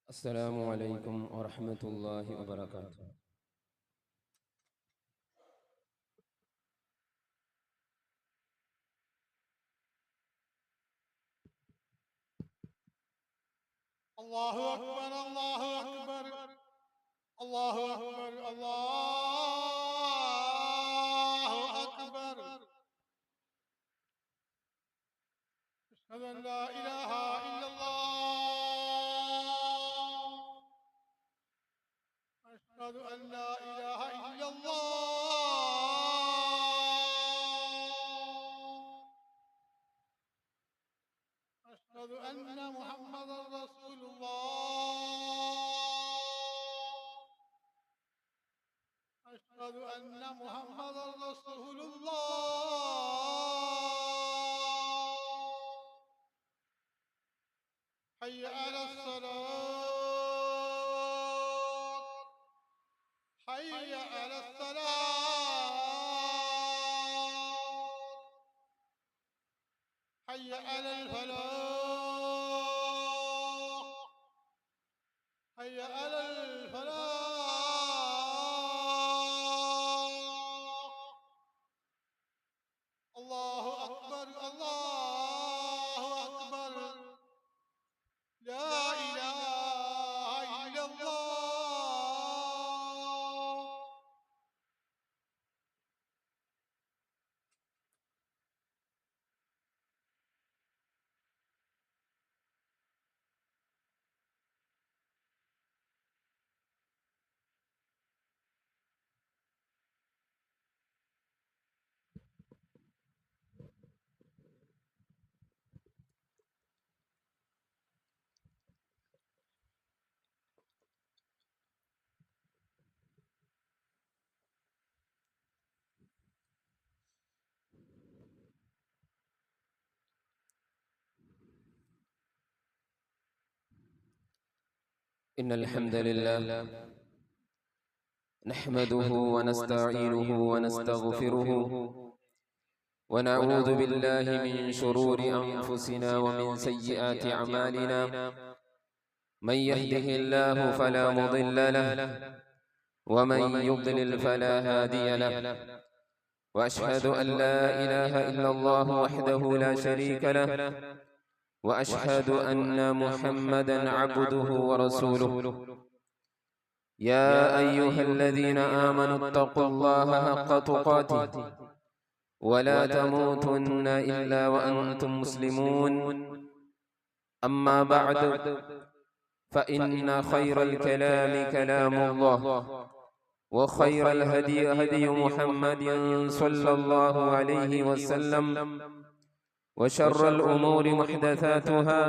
السلام عليكم ورحمة الله وبركاته. الله أكبر الله أكبر الله أكبر الله أكبر. أشهد أن لا إله إلا الله. أشهد أن لا إله إلا الله. أشهد أن محمدا رسول الله. أشهد أن محمدا رسول الله. حي على الصلاة. حي على الصلاة. حي على الفلاح. حي على الفلاح. الله أكبر الله أكبر. لا إله إلا الله. إن الحمد لله نحمده ونستعينه ونستغفره ونعوذ بالله من شرور أنفسنا ومن سيئات أعمالنا. من يهده الله فلا مضل له ومن يضلل فلا هادي له. وأشهد أن لا إله إلا الله وحده لا شريك له وأشهد أن محمدا عبده ورسوله. يا أيها الذين آمنوا اتقوا الله حق تقاته ولا تموتن إلا وأنتم مسلمون. أما بعد فإن خير الكلام كلام الله وخير الهدي هدي محمد صلى الله عليه وسلم وشر الأمور محدثاتها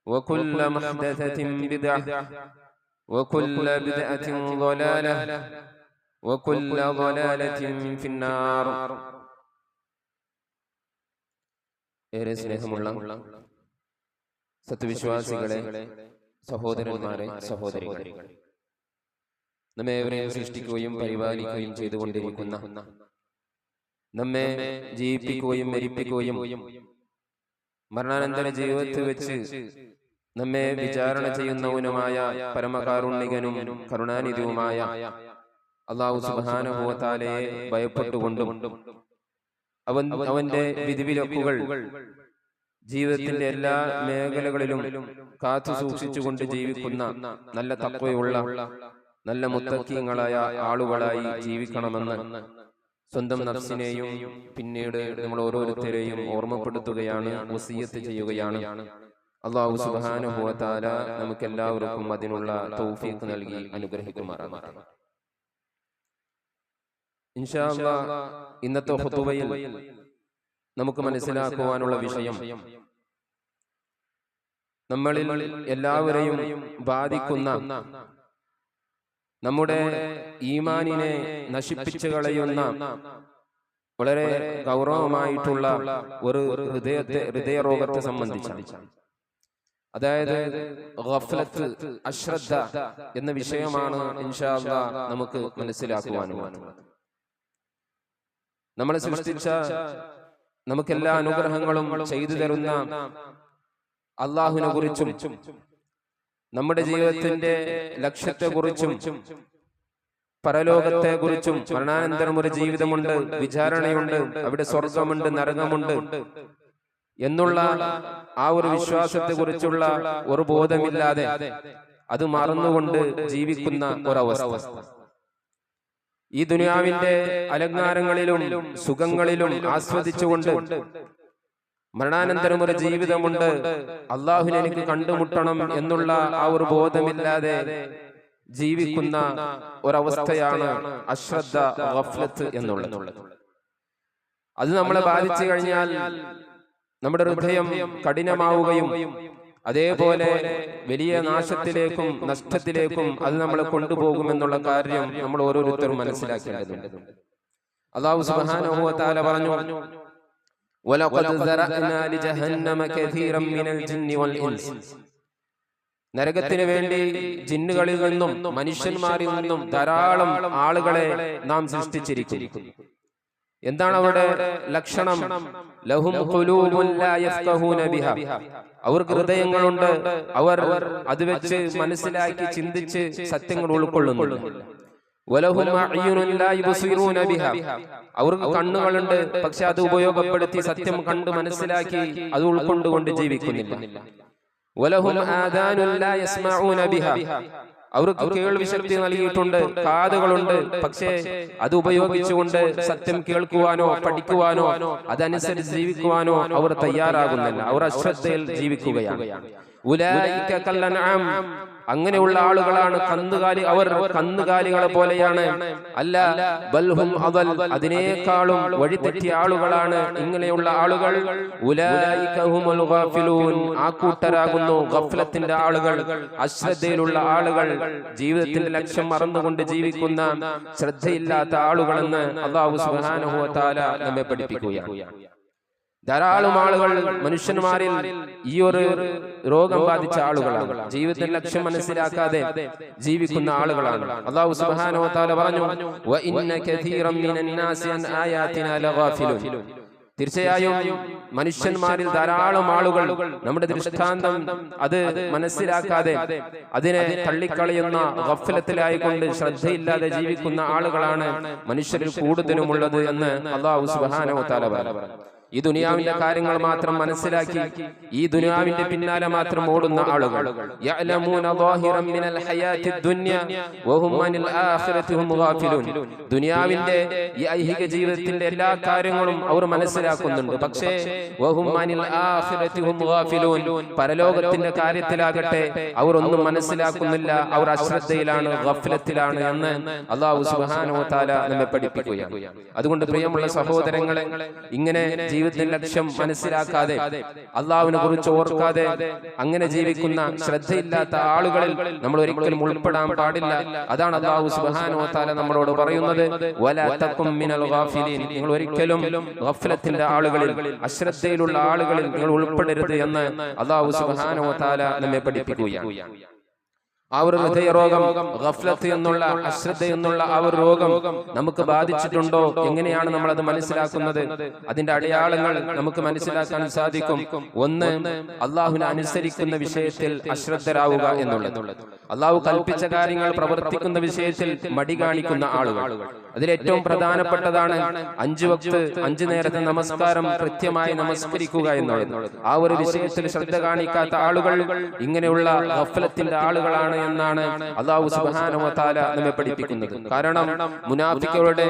وكل محدثة بدعة وكل بدعة ضلالة وكل ضلالة في النار. ഏറെ സ്നേഹമുള്ള സത്യവിശ്വാസികളെ, സഹോദരന്മാരെ, സഹോദരികളെ, നമ്മെ ഏവരെയും സൃഷ്ടിക്കുകയും പരിപാലിക്കുകയും ചെയ്തുകൊണ്ടിരിക്കുന്ന, നമ്മെ ജീവിപ്പിക്കുകയും മരിപ്പിക്കുകയും മരണാനന്തര ജീവിതത്തിൽ വെച്ച് നമ്മെ വിചാരണ ചെയ്യുന്നവനുമായ പരമകാരുണികനും കരുണാനിധിയുമായ അല്ലാഹു സുബ്ഹാനഹു വ തആലയെ ഭയപ്പെട്ടുകൊണ്ടും അവന്റെ വിധിവിലക്കുകൾ ജീവിതത്തിന്റെ എല്ലാ മേഖലകളിലും കാത്തു സൂക്ഷിച്ചുകൊണ്ട് ജീവിക്കുന്ന നല്ല തഖ്വയുള്ള നല്ല മുത്തഖീങ്ങളായ ആളുകളായി ജീവിക്കണമെന്ന് സ്വന്തം നഫ്സിനെയും പിന്നീട് നമ്മൾ ഓരോരുത്തരെയും ഓർമ്മപ്പെടുത്തുകയാണ്, വസിയ്യത്ത് ചെയ്യുകയാണ്. അല്ലാഹു സുബ്ഹാനഹു വ തആല നമുക്കെല്ലാവർക്കും അതിനുള്ള തൗഫീഖ് നൽകി അനുഗ്രഹിക്കുമാറാകട്ടെ. ഇൻഷാ അല്ലാഹ് ഇന്നത്തെ ഖുതുബയിൽ നമുക്ക് മനസ്സിലാക്കുവാനുള്ള വിഷയം നമ്മളിൽ എല്ലാവരെയും ബാധിക്കുന്ന, നമ്മുടെ ഈമാനിനെ നശിപ്പിച്ചു കളയുന്ന വളരെ ഗൗരവമായിട്ടുള്ള ഒരു ഹൃദയരോഗത്തെ സംബന്ധിച്ചാണ്. അതായത് ഗഫ്ലത്ത്, അശ്രദ്ധ എന്ന വിഷയമാണ് ഇൻഷാ അല്ലാഹ് നമുക്ക് മനസ്സിലാക്കുവാനുള്ളത്. നമ്മളെ സൃഷ്ടിച്ച, നമുക്കെല്ലാ അനുഗ്രഹങ്ങളും ചെയ്തു തരുന്ന അല്ലാഹുവിനെ കുറിച്ചും നമ്മുടെ ജീവിതത്തിന്റെ ലക്ഷ്യത്തെക്കുറിച്ചും പരലോകത്തെക്കുറിച്ചും മരണാനന്തരം ഒരു ജീവിതമുണ്ട്, വിചാരണയുണ്ട്, അവിടെ സ്വർഗമുണ്ട്, നരകമുണ്ട് എന്നുള്ള ആ ഒരു വിശ്വാസത്തെക്കുറിച്ചുള്ള ഒരു ബോധമില്ലാതെ അത് മറന്നുകൊണ്ട് ജീവിക്കുന്ന ഒരവസ്ഥ. ഈ ദുനിയാവിന്റെ അലങ്കാരങ്ങളിലും സുഖങ്ങളിലും ആസ്വദിച്ചുകൊണ്ട് മരണാനന്തരം ഒരു ജീവിതമുണ്ട്, അള്ളാഹുവിനെ എനിക്ക് കണ്ടുമുട്ടണം എന്നുള്ള ആ ഒരു ബോധമില്ലാതെ ജീവിക്കുന്ന ഒരവസ്ഥയാണ് അശ്രദ്ധ, ഗഫ്ലത്ത് എന്നുള്ളത്. അത് നമ്മളെ ബാധിച്ചു കഴിഞ്ഞാൽ നമ്മുടെ ഹൃദയം കഠിനമാവുകയും അതേപോലെ വലിയ നാശത്തിലേക്കും നഷ്ടത്തിലേക്കും അത് നമ്മളെ കൊണ്ടുപോകുമെന്നുള്ള കാര്യം നമ്മൾ ഓരോരുത്തരും മനസ്സിലാക്കേണ്ടതുണ്ട്. അല്ലാഹു സുബ്ഹാനഹു വ തആല പറഞ്ഞു, വലഖദ് സറഅനാ ലിജഹന്നമ കസീറൻ മിനൽ ജിന്നി വൽ ഇൻസ്. നരകത്തിന് വേണ്ടി ജിന്നുകളിൽ നിന്നും മനുഷ്യന്മാരിൽ നിന്നും ധാരാളം ആളുകളെ നാം സൃഷ്ടിച്ചിരിക്കുന്നു. എന്താണ് അവിടെ ലക്ഷണം? ലഹും ഖുലൂബുൻ ലാ യഫ്ഖഹൂന ബിഹാ. അവർക്ക് ഹൃദയങ്ങളുണ്ട്, അവർ അത് വെച്ച് മനസ്സിലാക്കി ചിന്തിച്ച് സത്യങ്ങൾ ഉൾക്കൊള്ളുന്നു. വലഹും അഅ്യുനുൻ ലാ യുബ്സിറൂന ബിഹാ. അവർക്ക് കണ്ണുകളുണ്ട്, പക്ഷെ അത് ഉപയോഗപ്പെടുത്തി സത്യം കണ്ട് മനസ്സിലാക്കി അത് ഉൾക്കൊണ്ടുകൊണ്ട് ജീവിക്കുന്നില്ല. വലഹും ആദാനുൻ ലാ യസ്മഊന ബിഹാ. അവർക്ക് കേൾവി ശക്തി നൽകിയിട്ടുണ്ട്, കാതുകളുണ്ട്, പക്ഷേ അത് ഉപയോഗിച്ചുകൊണ്ട് സത്യം കേൾക്കുവാനോ പഠിക്കുവാനോ അതനുസരിച്ച് ജീവിക്കുവാനോ അവർ തയ്യാറാകുന്നില്ല. അവർ അശ്രദ്ധയിൽ ജീവിക്കുകയാണ്. ഉലൈക കല്ലൻആം. അങ്ങനെയുള്ള ആളുകളാണ് കന്നുകാലി. അവർ കന്നുകാലികളെ പോലെയാണ്. അല്ല, ബൽഹും അദൽ. അതിനേക്കാളും വഴിതെറ്റിയ ആളുകളാണ് ഇങ്ങനെയുള്ള ആളുകൾ. ഉലൈക ഹുമുൽ ഗാഫിലൂൻ. ആ കൂട്ടരാകുന്നു ഗഫ്ലത്തിന്റെ ആളുകൾ, അശ്രദ്ധയിലുള്ള ആളുകൾ, ജീവിതത്തിന്റെ ലക്ഷ്യം മറന്നുകൊണ്ട് ജീവിക്കുന്ന ശ്രദ്ധയില്ലാത്ത ആളുകളെന്ന് അല്ലാഹു സുബ്ഹാനഹു വ തആല നമ്മെ പഠിപ്പിക്കുകയാണ്. ധാരാളം ആളുകൾ മനുഷ്യന്മാരിൽ ഈ ഒരു രോഗം ബാധിച്ച ആളുകളാണ്. ജീവിതത്തിന്റെ ലക്ഷ്യം മനസ്സിലാക്കാതെ ജീവിക്കുന്ന ആളുകളാണ്. അല്ലാഹു സുബ്ഹാനഹു വ തആല പറഞ്ഞു, വ ഇന്ന കസീറൻ മിനൻ നാസി അൻ ആയാതിനാ ലഗാഫിലൂൻ. തീർച്ചയായും മനുഷ്യന്മാരിൽ ധാരാളം ആളുകൾ നമ്മുടെ ദൃഷ്ടാന്തം അത് മനസ്സിലാക്കാതെ അതിനെ തള്ളിക്കളയുന്ന ഗഫ്ലത്തിലായിക്കൊണ്ട് ശ്രദ്ധയില്ലാതെ ജീവിക്കുന്ന ആളുകളാണ് മനുഷ്യരിൽ കൂടുതലുമുള്ളത് എന്ന് അല്ലാഹു സുബ്ഹാനഹു വ തആല പറഞ്ഞു. ഈ ദുനിയാവിന്റെ കാര്യങ്ങൾ മാത്രം മനസ്സിലാക്കി ഈ ദുനിയാവിന്റെ പിന്നാലെ മാത്രം ഓടുന്ന ആളുകൾ, യഅലമൂന ളാഹിറൻ മിനൽ ഹയാത്തിദ് ദുനിയ വഹും അനിൽ ആഖിറതി ഹും ഗാഫിലൂൻ. ദുനിയാവിന്റെ ഈ ഐഹിക ജീവിതത്തിന്റെ എല്ലാ കാര്യങ്ങളും അവർ മനസ്സിലാക്കുന്നുണ്ട്, പക്ഷേ വഹും അനിൽ ആഖിറതി ഹും ഗാഫിലൂൻ. പരലോകത്തിന്റെ കാര്യത്തിലാകട്ടെ അവർ ഒന്നും മനസ്സിലാക്കുന്നില്ല. അവർ അശ്രദ്ധയിലാണ്, ഗഫ്ലത്തിലാണ് എന്ന് അല്ലാഹു സുബ്ഹാനഹു വ തആല നമ്മെ പഠിപ്പിക്കുകയാണ്. അതുകൊണ്ട് പ്രിയമുള്ള സഹോദരങ്ങളെ, ഇങ്ങനെ ജീവിതത്തിന്റെ ലക്ഷ്യം മനസ്സിലാക്കാതെ അള്ളാഹുവിനെ കുറിച്ച് ഓർക്കാതെ അങ്ങനെ ജീവിക്കുന്ന ശ്രദ്ധയില്ലാത്ത ആളുകളിൽ നമ്മൾ ഒരിക്കലും ഉൾപ്പെടാൻ പാടില്ല. അതാണ് അല്ലാഹു സുബ്ഹാനഹു വ തആല നമ്മളോട് പറയുന്നത്, വലാ തകും മിനൽ ഗാഫിലീൻ. നിങ്ങൾ ഒരിക്കലും ഗഫ്ലത്തിന്റെ ആളുകളിൽ, അശ്രദ്ധയിലുള്ള ആളുകളിൽ നിങ്ങൾ ഉൾപ്പെടരുത് എന്ന് അല്ലാഹു സുബ്ഹാനഹു വ തആല നമ്മെ പഠിപ്പിക്കുകയാണ്. ആ ഒരു ഹൃദയരോഗം, ഗഫ്ലത്ത് എന്നുള്ള അശ്രദ്ധ എന്നുള്ള ആ ഒരു രോഗം നമുക്ക് ബാധിച്ചിട്ടുണ്ടോ? എങ്ങനെയാണ് നമ്മൾ അത് മനസ്സിലാക്കുന്നത്? അതിന്റെ അടയാളങ്ങൾ നമുക്ക് മനസ്സിലാക്കാൻ സാധിക്കും. ഒന്ന്, അള്ളാഹുവിനെ അനുസരിക്കുന്ന വിഷയത്തിൽ അശ്രദ്ധരാവുക എന്നുള്ളത്. അള്ളാഹു കൽപ്പിച്ച കാര്യങ്ങൾ പ്രവർത്തിക്കുന്ന വിഷയത്തിൽ മടി കാണിക്കുന്ന ആളുകൾ. അതിലേറ്റവും പ്രധാനപ്പെട്ടതാണ് 5 വക്ത് 5 നേരത്തെ നമസ്കാരം കൃത്യമായി നമസ്കരിക്കുക എന്നുള്ളത്. ആ ഒരു വിഷയത്തിൽ ശ്രദ്ധ കാണിക്കാത്ത ആളുകൾ ഇങ്ങനെയുള്ള ഗഫ്ലത്തിന്റെ ആളുകളാണ് എന്നാണ് അല്ലാഹു സുബ്ഹാനഹു വ തആല നമ്മെ പഠിപ്പിക്കുന്നത്. കാരണം മുനാഫിക്കുകളുടെ,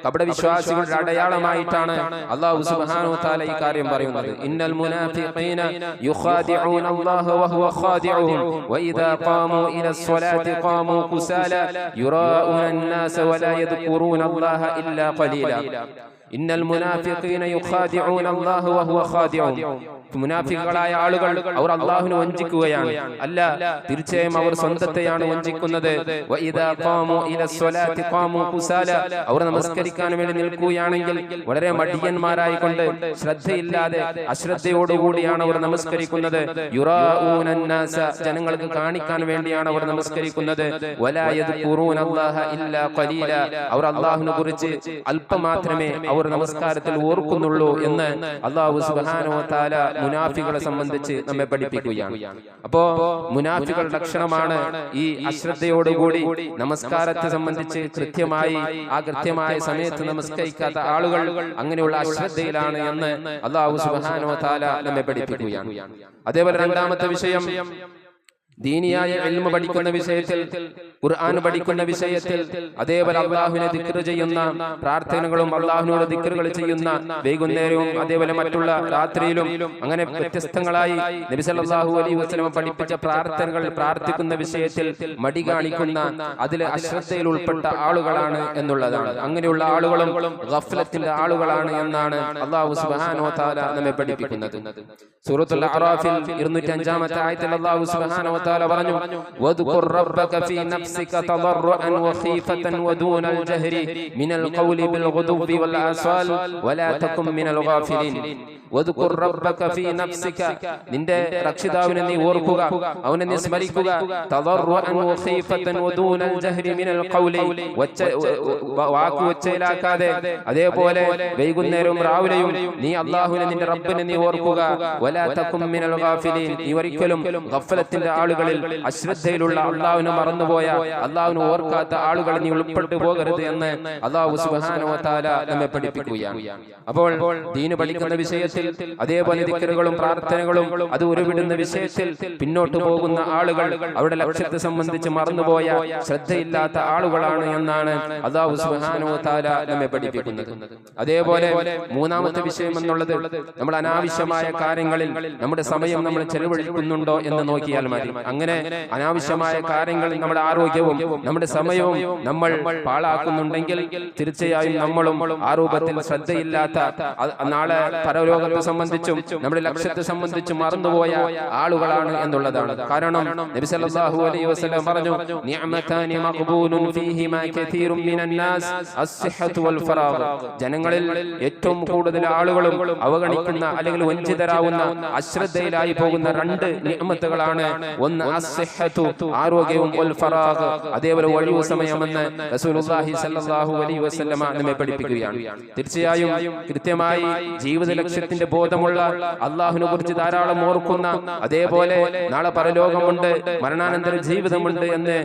കപടവിശ്വാസികളുടെ അടയാളമായിട്ടാണ് അല്ലാഹു സുബ്ഹാനഹു വ തആല ഈ കാര്യം പറയുന്നത്. ഇന്നൽ മുനാഫിഖീന യുഖാദിഊന അല്ലാഹ വഹുവ ഖാദിഊഹും വഇദാ ഖാമൂ ഇലസ്സലാത്തി ഖാമൂ കുസാല യുറാഊന അന്നാസ വലാ യദ്കുറൂന അല്ലാഹ ഇല്ലാ ഖലീല. ഇന്നൽ മുനാഫിഖീന യുഖാദിഊന അല്ലാഹ വഹുവ ഖാദിഊഹും. മുനാഫിക്കുകളായ ആളുകൾ അവർ അല്ലാഹുവിനെ വഞ്ചിക്കുകയാണ്. അല്ല, തീർച്ചയായും അവർ സ്വന്തത്തെയാണ് വഞ്ചിക്കുന്നത്. വഇദാ ഖാമൂ ഇലസ്സലാത്തി ഖാമൂ കുസാല. അവർ നമസ്കരിക്കാൻ വേണ്ടി നിൽക്കുകയാണെങ്കിൽ വളരെ മടിയന്മാരായിക്കൊണ്ട് ശ്രദ്ധയില്ലാതെ അശ്രദ്ധയോടുകൂടിയാണ് അവർ നമസ്കരിക്കുന്നത്. യുറാഊന അന്നാസ. ജനങ്ങൾക്ക് കാണിക്കാൻ വേണ്ടിയാണ് അവർ നമസ്കരിക്കുന്നത്. വലാ യദ്കുറൂന അല്ലാഹ ഇല്ലാ ഖലീല. അവർ അല്ലാഹുവിനെ കുറിച്ച് അല്പം മാത്രമേ അവർ അവർ നമസ്കാരത്തിൽ ഓർക്കുന്നുള്ളൂ എന്ന് അല്ലാഹു സുബ്ഹാനഹു വ തആല മുനാഫികളെ സംബന്ധിച്ച് നമ്മെ പഠിപ്പിക്കുകയാണ്. അപ്പോ മുനാഫികളുടെ ലക്ഷണമാണ് ഈ അശ്രദ്ധയോടുകൂടി നമസ്കാരത്തെ സംബന്ധിച്ച് കൃത്യമായ സമയത്ത് നമസ്കരിക്കാത്ത ആളുകൾ. അങ്ങനെയുള്ള അശ്രദ്ധയിലാണ് എന്ന് അല്ലാഹു സുബ്ഹാനഹു വ തആല നമ്മെ പഠിപ്പിക്കുകയാണ്. അതേപോലെ രണ്ടാമത്തെ വിഷയം, ദീനിയായ ഇൽമ പഠിക്കുന്ന വിഷയത്തിൽ, ഖുർആൻ പഠിക്കുന്ന വിഷയത്തിൽ, അതേപോലെ അള്ളാഹുവിനെ ദിക്റ് ചെയ്യുന്ന പ്രാർത്ഥനകളും അള്ളാഹുവിനോട് ദിക്റുകൾ ചെയ്യുന്ന വൈകുന്നേരവും അതേപോലെ മറ്റുള്ള രാത്രിയിലും അങ്ങനെ വ്യത്യസ്തങ്ങളായി നബി സല്ലല്ലാഹു അലൈഹി വസല്ലം പഠിപ്പിച്ച പ്രാർത്ഥനകൾ പ്രാർത്ഥിക്കുന്ന വിഷയത്തിൽ മടി കാണിക്കുന്ന, അതിൽ അശ്രദ്ധയിൽ ഉൾപ്പെട്ട ആളുകളാണ് എന്നുള്ളതാണ്. അങ്ങനെയുള്ള ആളുകളും ഗഫ്ലത്തിന്റെ ആളുകളാണ് എന്നാണ് അല്ലാഹു സുബ്ഹാനഹു വ തആല നമ്മെ പഠിപ്പിക്കുന്നത്. സൂറത്തുൽ അഅറാഫിൽ 205-ാമത്തെ ആയത്തിൽ അല്ലാഹു സുബ്ഹാനഹു വ തആല പറഞ്ഞു, വദ്കുർ റബ്ബക ഫീ നഫ്സിക തദർറുഅൻ വഖീഫതൻ വദൂനൽ ജഹരി മിനൽ ഖൗലി ബിൽ ഗുദുവ്വി വൽ ആസാൽ വലാ തകും മിനൽ ഗാഫിലിൻ. വദ്കുർ റബ്ബക ഫീ നഫ്സിക, നിന്റെ രക്ഷിതാവിനെ നീ ഓർക്കുക, അവനെ നീ സ്മരിക്കുക. തദർറുഅൻ വഖീഫതൻ വദൂനൽ ജഹരി മിനൽ ഖൗലി, വാക്ക് ഒച്ചയിലാക്കാതെ, അതേപോലെ വൈകുന്നേരവും രാവിലെയും നീ അല്ലാഹുവിനെ, നിന്റെ റബ്ബിനെ നീ ഓർക്കുക. വലാ തകും മിനൽ ഗാഫിലിൻ, നീ ഒരിക്കലും ഗഫലത്തിന്റെ ആളുകളിൽ, അശ്രദ്ധയിലുള്ള, അല്ലാഹുവിനെ മറന്നുപോയ, അല്ലാഹുവിനെ ഓർക്കാത്ത ആളുകൾ നീ ഉൾപ്പെട്ടു പോകരുത് എന്ന് അല്ലാഹു സുബ്ഹാനഹു വ തആല നമ്മെ പഠിപ്പിക്കുകയാണ്. അപ്പോൾ ദീൻ പഠിക്കുന്ന വിഷയത്തിൽ, അതേപോലെ ദിക്റുകളും പ്രാർത്ഥനകളും അത് ഉരുവിടുന്ന വിഷയത്തിൽ പിന്നോട്ട് പോകുന്ന ആളുകൾ അവരുടെ ലക്ഷ്യത്തെ സംബന്ധിച്ച് മറന്നുപോയ, ശ്രദ്ധയില്ലാത്ത ആളുകളാണ് എന്നാണ് അല്ലാഹു സുബ്ഹാനഹു വ തആല നമ്മെ പഠിപ്പിക്കുന്നത്. അതേപോലെ മൂന്നാമത്തെ വിഷയം എന്നുള്ളത്, നമ്മൾ അനാവശ്യമായ കാര്യങ്ങളിൽ നമ്മുടെ സമയം നമ്മൾ ചെലവഴിക്കുന്നുണ്ടോ എന്ന് നോക്കിയാൽ മതി. അങ്ങനെ അനാവശ്യമായ കാര്യങ്ങളിൽ നമ്മുടെ ആരോഗ്യവും നമ്മുടെ സമയവും നമ്മൾ പാഴാക്കുന്നുണ്ടെങ്കിൽ തീർച്ചയായും നമ്മളും ആ രൂപത്തിൽ ശ്രദ്ധയില്ലാത്ത, നാളെ പരലോകത്തെ സംബന്ധിച്ചും നമ്മുടെ ലക്ഷ്യത്തെ സംബന്ധിച്ചും മറന്നുപോയ ആളുകളാണ് എന്നുള്ളതാണ്. കാരണം നബി സല്ലല്ലാഹു അലൈഹി വസല്ലം പറഞ്ഞു, നിഅമതാനി മഖ്ബൂലുൻ ഫീഹിമാ കസീറുൻ മിനൻ നാസ് അസ്സിഹ്ഹതു വൽ ഫറാഗ്. ജനങ്ങളിൽ ഏറ്റവും കൂടുതൽ ആളുകളും അവഗണിക്കുന്ന അല്ലെങ്കിൽ വഞ്ചിതരാവുന്ന, അശ്രദ്ധയിലായി പോകുന്ന രണ്ട് നിഅമത്തുകളാണ്. ഒന്ന് അസ്സിഹ്ഹതു, ആരോഗ്യവും, വൽ ഫറാഗ്, അതേപോലെ ഒഴിവു സമയമെന്ന് റസൂലുള്ളാഹി സ്വല്ലല്ലാഹു അലൈഹി വസല്ലം നമ്മെ പഠിപ്പിക്കുകയാണ്. തീർച്ചയായും കൃത്യമായി ജീവിത ലക്ഷ്യത്തിന്റെ ബോധമുള്ള, അല്ലാഹുവിനെ കുറിച്ച് ധാരാളം ഓർക്കുന്ന, അതേപോലെ നാളെ പരലോകമുണ്ട്, മരണാനന്തര ജീവിതമുണ്ട് എന്ന്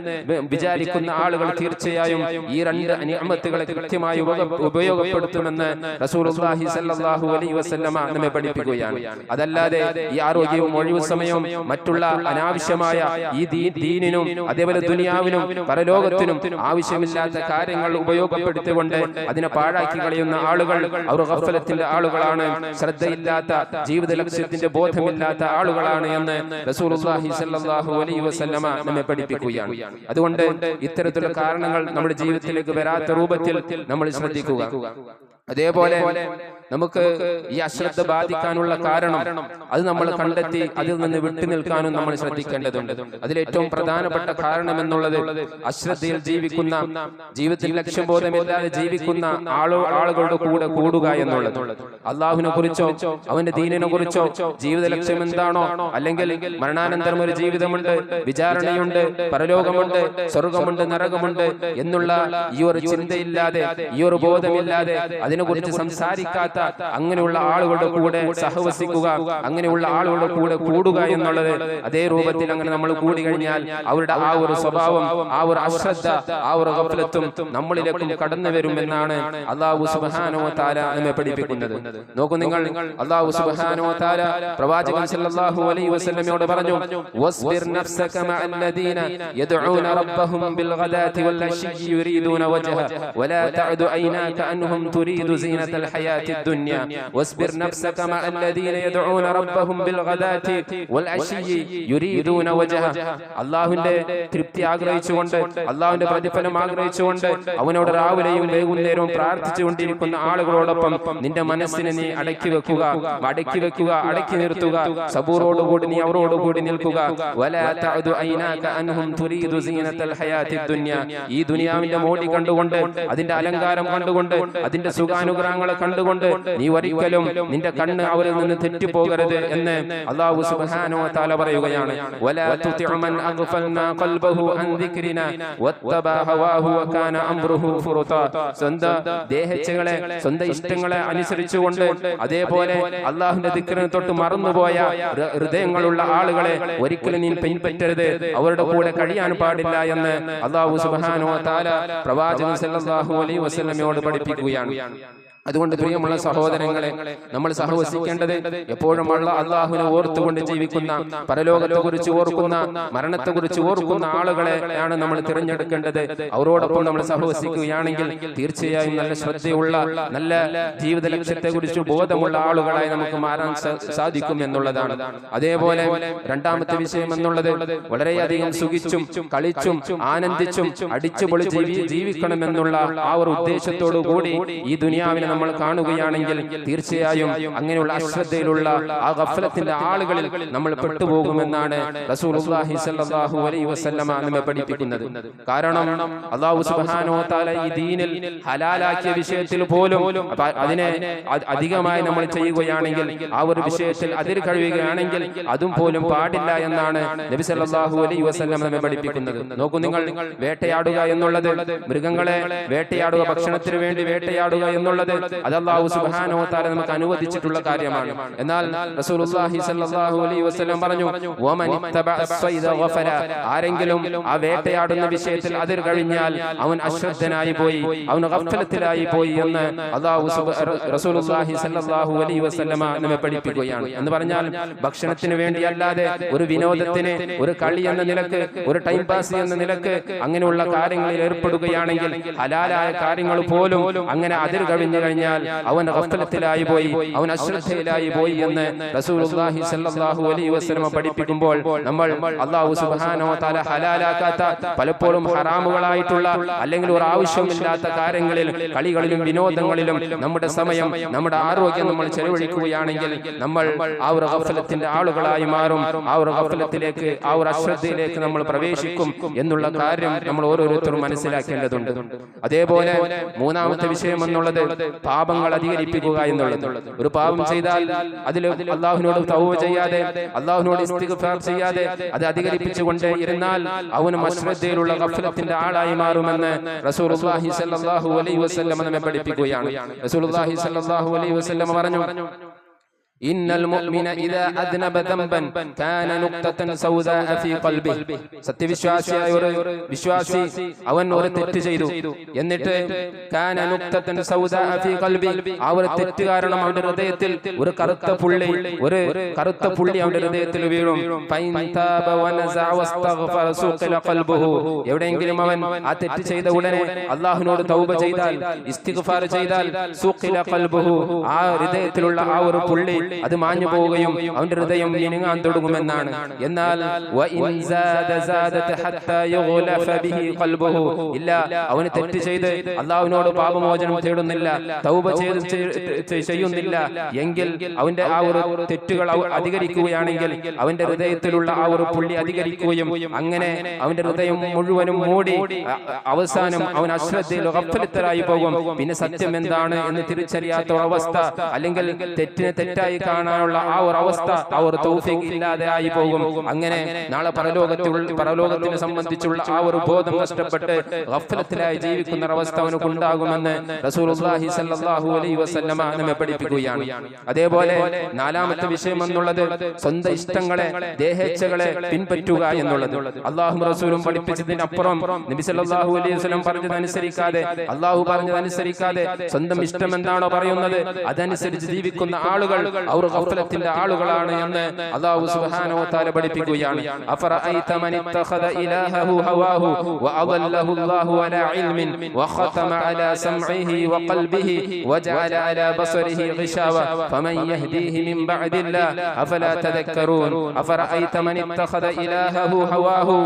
വിചാരിക്കുന്ന ആളുകൾ തീർച്ചയായും ഈ രണ്ട് നിഅമത്തുകളെ കൃത്യമായി ഉപയോഗപ്പെടുത്തുമെന്ന് റസൂലുള്ളാഹി സ്വല്ലല്ലാഹു അലൈഹി വസല്ലം നമ്മെ പഠിപ്പിക്കുകയാണ്. അതല്ലാതെ ഈ ആരോഗ്യവും ഒഴിവു സമയവും മറ്റുള്ള അനാവശ്യമായ ഈ ദീനിനും അതേപോലെ ദുനിയാവിനും പരലോകത്തിനും ആവശ്യമില്ലാത്ത കാര്യങ്ങൾ ഉപയോഗപ്പെടുത്തിക്കൊണ്ട് അതിനെ പാഴാക്കി കളയുന്ന ആളുകൾ അവർ ഗഫലത്തിന്റെ ആളുകളാണ്, ശ്രദ്ധയില്ലാത്ത, ജീവിത ലക്ഷ്യത്തിന്റെ ബോധമില്ലാത്ത ആളുകളാണ് എന്ന് റസൂലുള്ളാഹി സ്വല്ലല്ലാഹു അലൈഹി വസല്ലമ നമ്മെ പഠിപ്പിക്കുകയാണ്. അതുകൊണ്ട് ഇത്തരത്തിലുള്ള കാരണങ്ങൾ നമ്മുടെ ജീവിതത്തിലേക്ക് വരാത്ത രൂപത്തിൽ നമ്മൾ ശ്രദ്ധിക്കുക. അതേപോലെ നമുക്ക് ഈ അശ്രദ്ധ ബാധിക്കാനുള്ള കാരണം അത് നമ്മൾ കണ്ടെത്തി അതിൽ നിന്ന് വിട്ടു നിൽക്കാനും നമ്മൾ ശ്രദ്ധിക്കേണ്ടതുണ്ട്. അതിലേറ്റവും പ്രധാനപ്പെട്ട കാരണം എന്നുള്ളത് അശ്രദ്ധയിൽ ജീവിക്കുന്ന, ജീവിതത്തിൽ ലക്ഷ്യബോധമില്ലാതെ ജീവിക്കുന്ന ആളുകളുടെ കൂടെ കൂടുക എന്നുള്ളത്. അള്ളാഹുവിനെ കുറിച്ചോ അവന്റെ ദീനിനെ കുറിച്ചോ ജീവിത ലക്ഷ്യം എന്താണോ, അല്ലെങ്കിൽ മരണാനന്തരം ഒരു ജീവിതമുണ്ട്, വിചാരണയുണ്ട്, പരലോകമുണ്ട്, സ്വർഗമുണ്ട്, നരകമുണ്ട് എന്നുള്ള ഈ ഒരു ചിന്തയില്ലാതെ, ഈ ഒരു ബോധമില്ലാതെ അതിനെക്കുറിച്ച് സംസാരിക്കാത്ത അങ്ങനെയുള്ള ആളുകളുടെ കൂടെ സഹവസിക്കുക, അങ്ങനെയുള്ള ആളുകളുടെ കൂടെ കൂടുക എന്നുള്ളത്, അതേ രൂപത്തിൽ അങ്ങനെ നമ്മൾ കൂടി കഴിഞ്ഞാൽ അവരുടെ ആ ഒരു സ്വഭാവം, ആ ഒരു അശ്രദ്ധ, ആ ഒരു ഗഫലത്തും നമ്മളിലേക്കും കടന്നു വരുമെന്നാണ് അല്ലാഹു സുബ്ഹാനഹു വ തആല നമ്മെ പഠിപ്പിക്കുന്നത്. നോക്കൂ നിങ്ങൾ, അല്ലാഹു സുബ്ഹാനഹു വ തആല പ്രവാചകൻ സല്ലല്ലാഹു അലൈഹി വസല്ലമയോട് പറഞ്ഞു, വസ്ബിർ നഫ്സക മഅല്ലദീന യദ്ഊന റബ്ബഹും ബിൽ ഗദാതി വൽ അശി യുരീദൂന വജ്ഹ വലാ തഅദു ഐനാക അൻഹും തുരീദു സീനത്തൽ ഹയാത്തിദ് ദുനിയ വസ്ബിർ നഫ്സക മഅല്ലദീന യദ്ഊന റബ്ബഹും ബിൽ ഗദാതി വൽ അശി യുരീദൂന വജ്ഹ. അല്ലാഹുവിന്റെ തൃപ്തി ആഗ്രഹിച്ചുകൊണ്ട്, അല്ലാഹുവിന്റെ പ്രതിഫലം ആഗ്രഹിച്ചുകൊണ്ട് അവനോട് രാവിലെയും വൈകുന്നേരവും പ്രാർത്ഥിച്ചുകൊണ്ടിരിക്കുന്ന ആളുകളോടൊപ്പം നിന്റെ മനസ്സിനെ നീ അടക്കി വെക്കുക, അടക്കി നിർത്തുക. സബൂറോടുകൂടി നീ അവരോടുകൂടി നിൽക്കുക. വലാ തഅദു ഐനാക അൻഹും തുരീദു സീനത്തൽ ഹയാത്തിദ് ദുനിയ. ഈ ദുനിയാവിന്റെ മോടി കണ്ടുകൊണ്ട്, അതിന്റെ അലങ്കാരം കണ്ടുകൊണ്ട്, അതിന്റെ സുഖാനുഗ്രഹങ്ങളെ കണ്ടുകൊണ്ട് നീ ഒരിക്കലും നിന്റെ കണ്ണ് അവരിൽ നിന്ന് തെറ്റിപ്പോകരുത് എന്ന് അല്ലാഹു സുബ്ഹാനഹു വ തആല പറയുകയാണ്. വലാ തുതിഉ മൻ അഗ്ഫൽനാ ഖൽബഹു അൻ ദിക്രിനാ വത്തബ ഹവാഹു വകാന അംറുഹു ഫുറുതാ. സ്വന്തം ദേഹേച്ഛകളെ സ്വന്തം ഇഷ്ടങ്ങളെ അനുസരിച്ചുകൊണ്ട് അതേപോലെ അല്ലാഹുവിന്റെ ദിക്റിനെ തൊട്ട് മറന്നുപോയ ഹൃദയങ്ങളുള്ള ആളുകളെ ഒരിക്കലും നീ പിൻപറ്റരുത്, അവരുടെ കൂടെ കഴിയാൻ പാടില്ല എന്ന് അല്ലാഹു സുബ്ഹാനഹു വ തആല പ്രവാചകൻ സല്ലല്ലാഹു അലൈഹി വസല്ലമയോട് പഠിപ്പിക്കുകയാണ്. അതുകൊണ്ട് പ്രിയമുള്ള സഹോദരങ്ങളെ, നമ്മൾ സഹവസിക്കേണ്ടത് എപ്പോഴും അള്ളാഹുവിനെ ഓർത്തുകൊണ്ട് ജീവിക്കുന്ന, പരലോകത്തെ കുറിച്ച് ഓർക്കുന്ന, മരണത്തെ കുറിച്ച് ഓർക്കുന്ന ആളുകളെയാണ് നമ്മൾ തിരഞ്ഞെടുക്കേണ്ടത്. അവരോടൊപ്പം നമ്മൾ സഹവസിക്കുകയാണെങ്കിൽ തീർച്ചയായും നല്ല ശ്രദ്ധയുള്ള, നല്ല ജീവിത ലക്ഷ്യത്തെ കുറിച്ച് ബോധമുള്ള ആളുകളായി നമുക്ക് മാറാൻ സാധിക്കും എന്നുള്ളതാണ്. അതേപോലെ രണ്ടാമത്തെ വിഷയം എന്നുള്ളത് വളരെയധികം സുഖിച്ചും കളിച്ചും ആനന്ദിച്ചും അടിച്ചുപൊളി ജീവിക്കണമെന്നുള്ള ആ ഒരു ഉദ്ദേശത്തോടു കൂടി ഈ ദുനിയാവിനെ നമ്മൾ കാണുകയാണെങ്കിൽ തീർച്ചയായും അങ്ങനെയുള്ള അശ്രദ്ധയിലുള്ള ആ ഗഫലത്തിന്റെ ആളുകളിൽ നമ്മൾ പെട്ടുപോകുമെന്നാണ് റസൂലുള്ളാഹി സ്വല്ലല്ലാഹു അലൈഹി വസല്ലമ നമ്മെ പഠിപ്പിക്കുന്നത്. കാരണം അല്ലാഹു സുബ്ഹാനഹു വ തആല ഈ ദീനിൽ ഹലാലാക്കിയ വിഷയത്തിൽ പോലും അതിനെ അധികമായി നമ്മൾ ചെയ്യുകയാണെങ്കിൽ, ആ ഒരു വിഷയത്തിൽ അതിർ കഴിയുകയാണെങ്കിൽ അതും പോലും പാടില്ല എന്നാണ് നബി സല്ലല്ലാഹു അലൈഹി വസല്ലം നമ്മെ പഠിപ്പിക്കുന്നത്. നോക്കൂ, നിങ്ങൾ വേട്ടയാടുക എന്നുള്ളത്, മൃഗങ്ങളെ വേട്ടയാടുക, ഭക്ഷണത്തിന് വേണ്ടി വേട്ടയാടുക എന്നുള്ളത് അത് അല്ലാഹു സുബ്ഹാനഹു വ തആല നമുക്ക് അനുവദിച്ചിട്ടുള്ള കാര്യമാണ്. എന്നാൽ റസൂലുള്ളാഹി സ്വല്ലല്ലാഹു അലൈഹി വസല്ലം പറഞ്ഞു, വമൻ ഇത്തബഅ അസ്സൈദ ഗഫല, ആരെങ്കിലും ആ വേട്ടയാടുന്ന വിഷയത്തിൽ അതിർ കഴിഞ്ഞാൽ അവൻ അശ്രദ്ധനായി പോയി, അവൻ ഗഫലത്തിലായി പോയി എന്ന് റസൂലുള്ളാഹി സ്വല്ലല്ലാഹു അലൈഹി വസല്ലം നമ്മെ പഠിപ്പിക്കുകയാണ്. എന്ന് പറഞ്ഞാൽ ഭക്ഷണത്തിന് വേണ്ടിയല്ലാതെ ഒരു വിനോദത്തിന്, ഒരു കളി എന്ന നിലക്ക്, ഒരു ടൈം പാസ് എന്ന നിലക്ക് അങ്ങനെയുള്ള കാര്യങ്ങളിൽ ഏർപ്പെടുകയാണെങ്കിൽ, ഹലാലായ കാര്യങ്ങൾ പോലും അങ്ങനെ അതിർ കഴിഞ്ഞു കഴിഞ്ഞാൽ അവൻ ഗഫലത്തിലായി പോയി, അവൻ അശ്രദ്ധയിലായി പോയി എന്ന് റസൂലുള്ളാഹി സ്വല്ലല്ലാഹു അലൈഹി വസല്ലം പഠിപ്പിക്കുമ്പോൾ, നമ്മൾ അല്ലാഹു സുബ്ഹാനഹു വ തആല ഹലാലാക്കാത്ത, പലപ്പോഴും ഹറാമുകളായിട്ടുള്ള അല്ലെങ്കിൽ ഒരു ആവശ്യമില്ലാത്ത കാര്യങ്ങളിൽ, കളികളിലും വിനോദങ്ങളിലും നമ്മുടെ സമയം, നമ്മുടെ ആരോഗ്യം നമ്മൾ ചെലവഴിക്കുകയാണെങ്കിൽ നമ്മൾ ആ ഒരു ഗഫലത്തിന്റെ ആളുകളായി മാറും. ആ ഒരു ഗഫലത്തിലേക്ക്, ആ ഒരു അശ്രദ്ധയിലേക്ക് നമ്മൾ പ്രവേശിക്കും എന്നുള്ള കാര്യം നമ്മൾ ഓരോരുത്തരും മനസ്സിലാക്കേണ്ടതുണ്ട്. അതേപോലെ മൂന്നാമത്തെ വിഷയം എന്നുള്ളത് പാപങ്ങൾ അധികരിപ്പിക്കുക എന്നുള്ളത്. ഒരു പാപം ചെയ്താൽ അതിൽ അല്ലാഹുവിനോട് തൗബ ചെയ്യാതെ, അല്ലാഹുവിനോട് ഇസ്തിഗ്ഫാർ ചെയ്യാതെ അത് അധികരിപ്പിച്ചുകൊണ്ട് ഇരുന്നാൽ അവനും അശ്രദ്ധയിലുള്ള ഗഫലത്തിന്റെ ആളായി മാറുമെന്ന് റസൂലുള്ളാഹി സ്വല്ലല്ലാഹു അലൈഹി വസല്ലം നമ്മെ പഠിപ്പിക്കുകയാണ്. റസൂലുള്ളാഹി സ്വല്ലല്ലാഹു അലൈഹി വസല്ലം പറഞ്ഞു, ഇന്നൽ മുഅ്മിന ഇദാ അദ്നബ ദംബൻ കാന നുക്തതൻ സൗദാഅ ഫീ ഖൽബിഹി. സത്യവിശ്വാസിയായ ഒരു വിശ്വാസി അവൻ ഒരു തെറ്റ് ചെയ്തു, എന്നിട്ട് കാന നുക്തതൻ സൗദാഅ ഫീ ഖൽബിഹി, ആ ഒരു തെറ്റ് കാരണം അവന്റെ ഹൃദയത്തിൽ ഒരു കറുത്ത പുള്ളി അവന്റെ ഹൃദയത്തിൽ വീഴും. ഫൈൻ താബ വനസഅ വസ്തഗ്ഫറ സുഖില ഖൽബുഹു, എവിടെയെങ്കിലും അവൻ ആ തെറ്റ് ചെയ്ത ഉടനെ അല്ലാഹുവിനോട് തൗബ ചെയ്താൽ, ഇസ്തിഗ്ഫാർ ചെയ്താൽ, സുഖില ഖൽബുഹു, ആ ഹൃദയത്തിലുള്ള ആ ഒരു പുള്ളി അത് മാഞ്ഞു പോവുകയും അവന്റെ ഹൃദയം മിനുങ്ങാൻ തുടങ്ങുമെന്നാണ്. എന്നാൽ ഇല്ല, അവന് തെറ്റ് ചെയ്ത് അല്ലാഹുവിനോട് പാപമോചനം തേടുന്നില്ല, തൗബ ചെയ്യുന്നില്ല എങ്കിൽ അവന്റെ ആ ഒരു തെറ്റുകൾ അധികരിക്കുകയാണെങ്കിൽ അവന്റെ ഹൃദയത്തിലുള്ള ആ ഒരു പുള്ളി അധികരിക്കുകയും അങ്ങനെ അവന്റെ ഹൃദയം മുഴുവനും മൂടി അവസാനം അവൻ അശ്രദ്ധയിൽ ഗഫലത്തിലായി പോകും. പിന്നെ സത്യം എന്താണ് എന്ന് തിരിച്ചറിയാത്ത ഒരവസ്ഥ, അല്ലെങ്കിൽ തെറ്റിനെ തെറ്റായി കാണാനുള്ള ആ ഒരു അവസ്ഥ, ആ ഒരു തൗഫീഖ് ഇല്ലാതെ ആയി പോകും. അങ്ങനെ നാളെ പരലോകത്തിനെ സംബന്ധിച്ചുള്ള ആ ഒരു ബോധം നഷ്ടപ്പെട്ട് ഗഫലത്തിലായി ജീവിക്കുന്ന അവസ്ഥ അവനക്ക് ഉണ്ടാകുമെന്ന് റസൂലുള്ളാഹി സ്വല്ലല്ലാഹു അലൈഹി വസല്ലമ നമ്മെ പഠിപ്പിക്കുകയാണ്. അതേപോലെ നാലാമത്തെ വിഷയം എന്നുള്ളത് സ്വന്തം ഇഷ്ടങ്ങളെ, ദേഹേച്ഛകളെ പിൻപറ്റുക എന്നുള്ളത്. അല്ലാഹും റസൂലും പഠിപ്പിച്ചതിനപ്പുറം നബി സല്ലല്ലാഹു അലൈഹി വസല്ലം പറഞ്ഞതനുസരിക്കാതെ, അല്ലാഹു പറഞ്ഞതനുസരിക്കാതെ സ്വന്തം ഇഷ്ടം എന്താണോ പറയുന്നത് അതനുസരിച്ച് ജീവിക്കുന്ന ആളുകൾ അവർ ഗഫലത്തിന്റെ ആളുകളാണ് എന്ന് അല്ലാഹു സുബ്ഹാനഹു വ തആല പഠിപ്പിക്കുകയാണ്. അഫറഅയ്ത മൻ ഇത്തഖദ ഇലാഹഹു ഹവാഹു വഅദല്ലഹു അല്ലാഹു അലാ ഇൽമിൻ വഖതമ അലാ സമഇഹി വഖൽബിഹി വജഅല അലാ ബസരിഹി ഗിശാവ ഫമൻ യഹ്ദീഹി മിൻ ബഅദില്ലാഹ് അഫലാ തദക്കറൂൻ. അഫറഅയ്ത മൻ ഇത്തഖദ ഇലാഹഹു ഹവാഹു,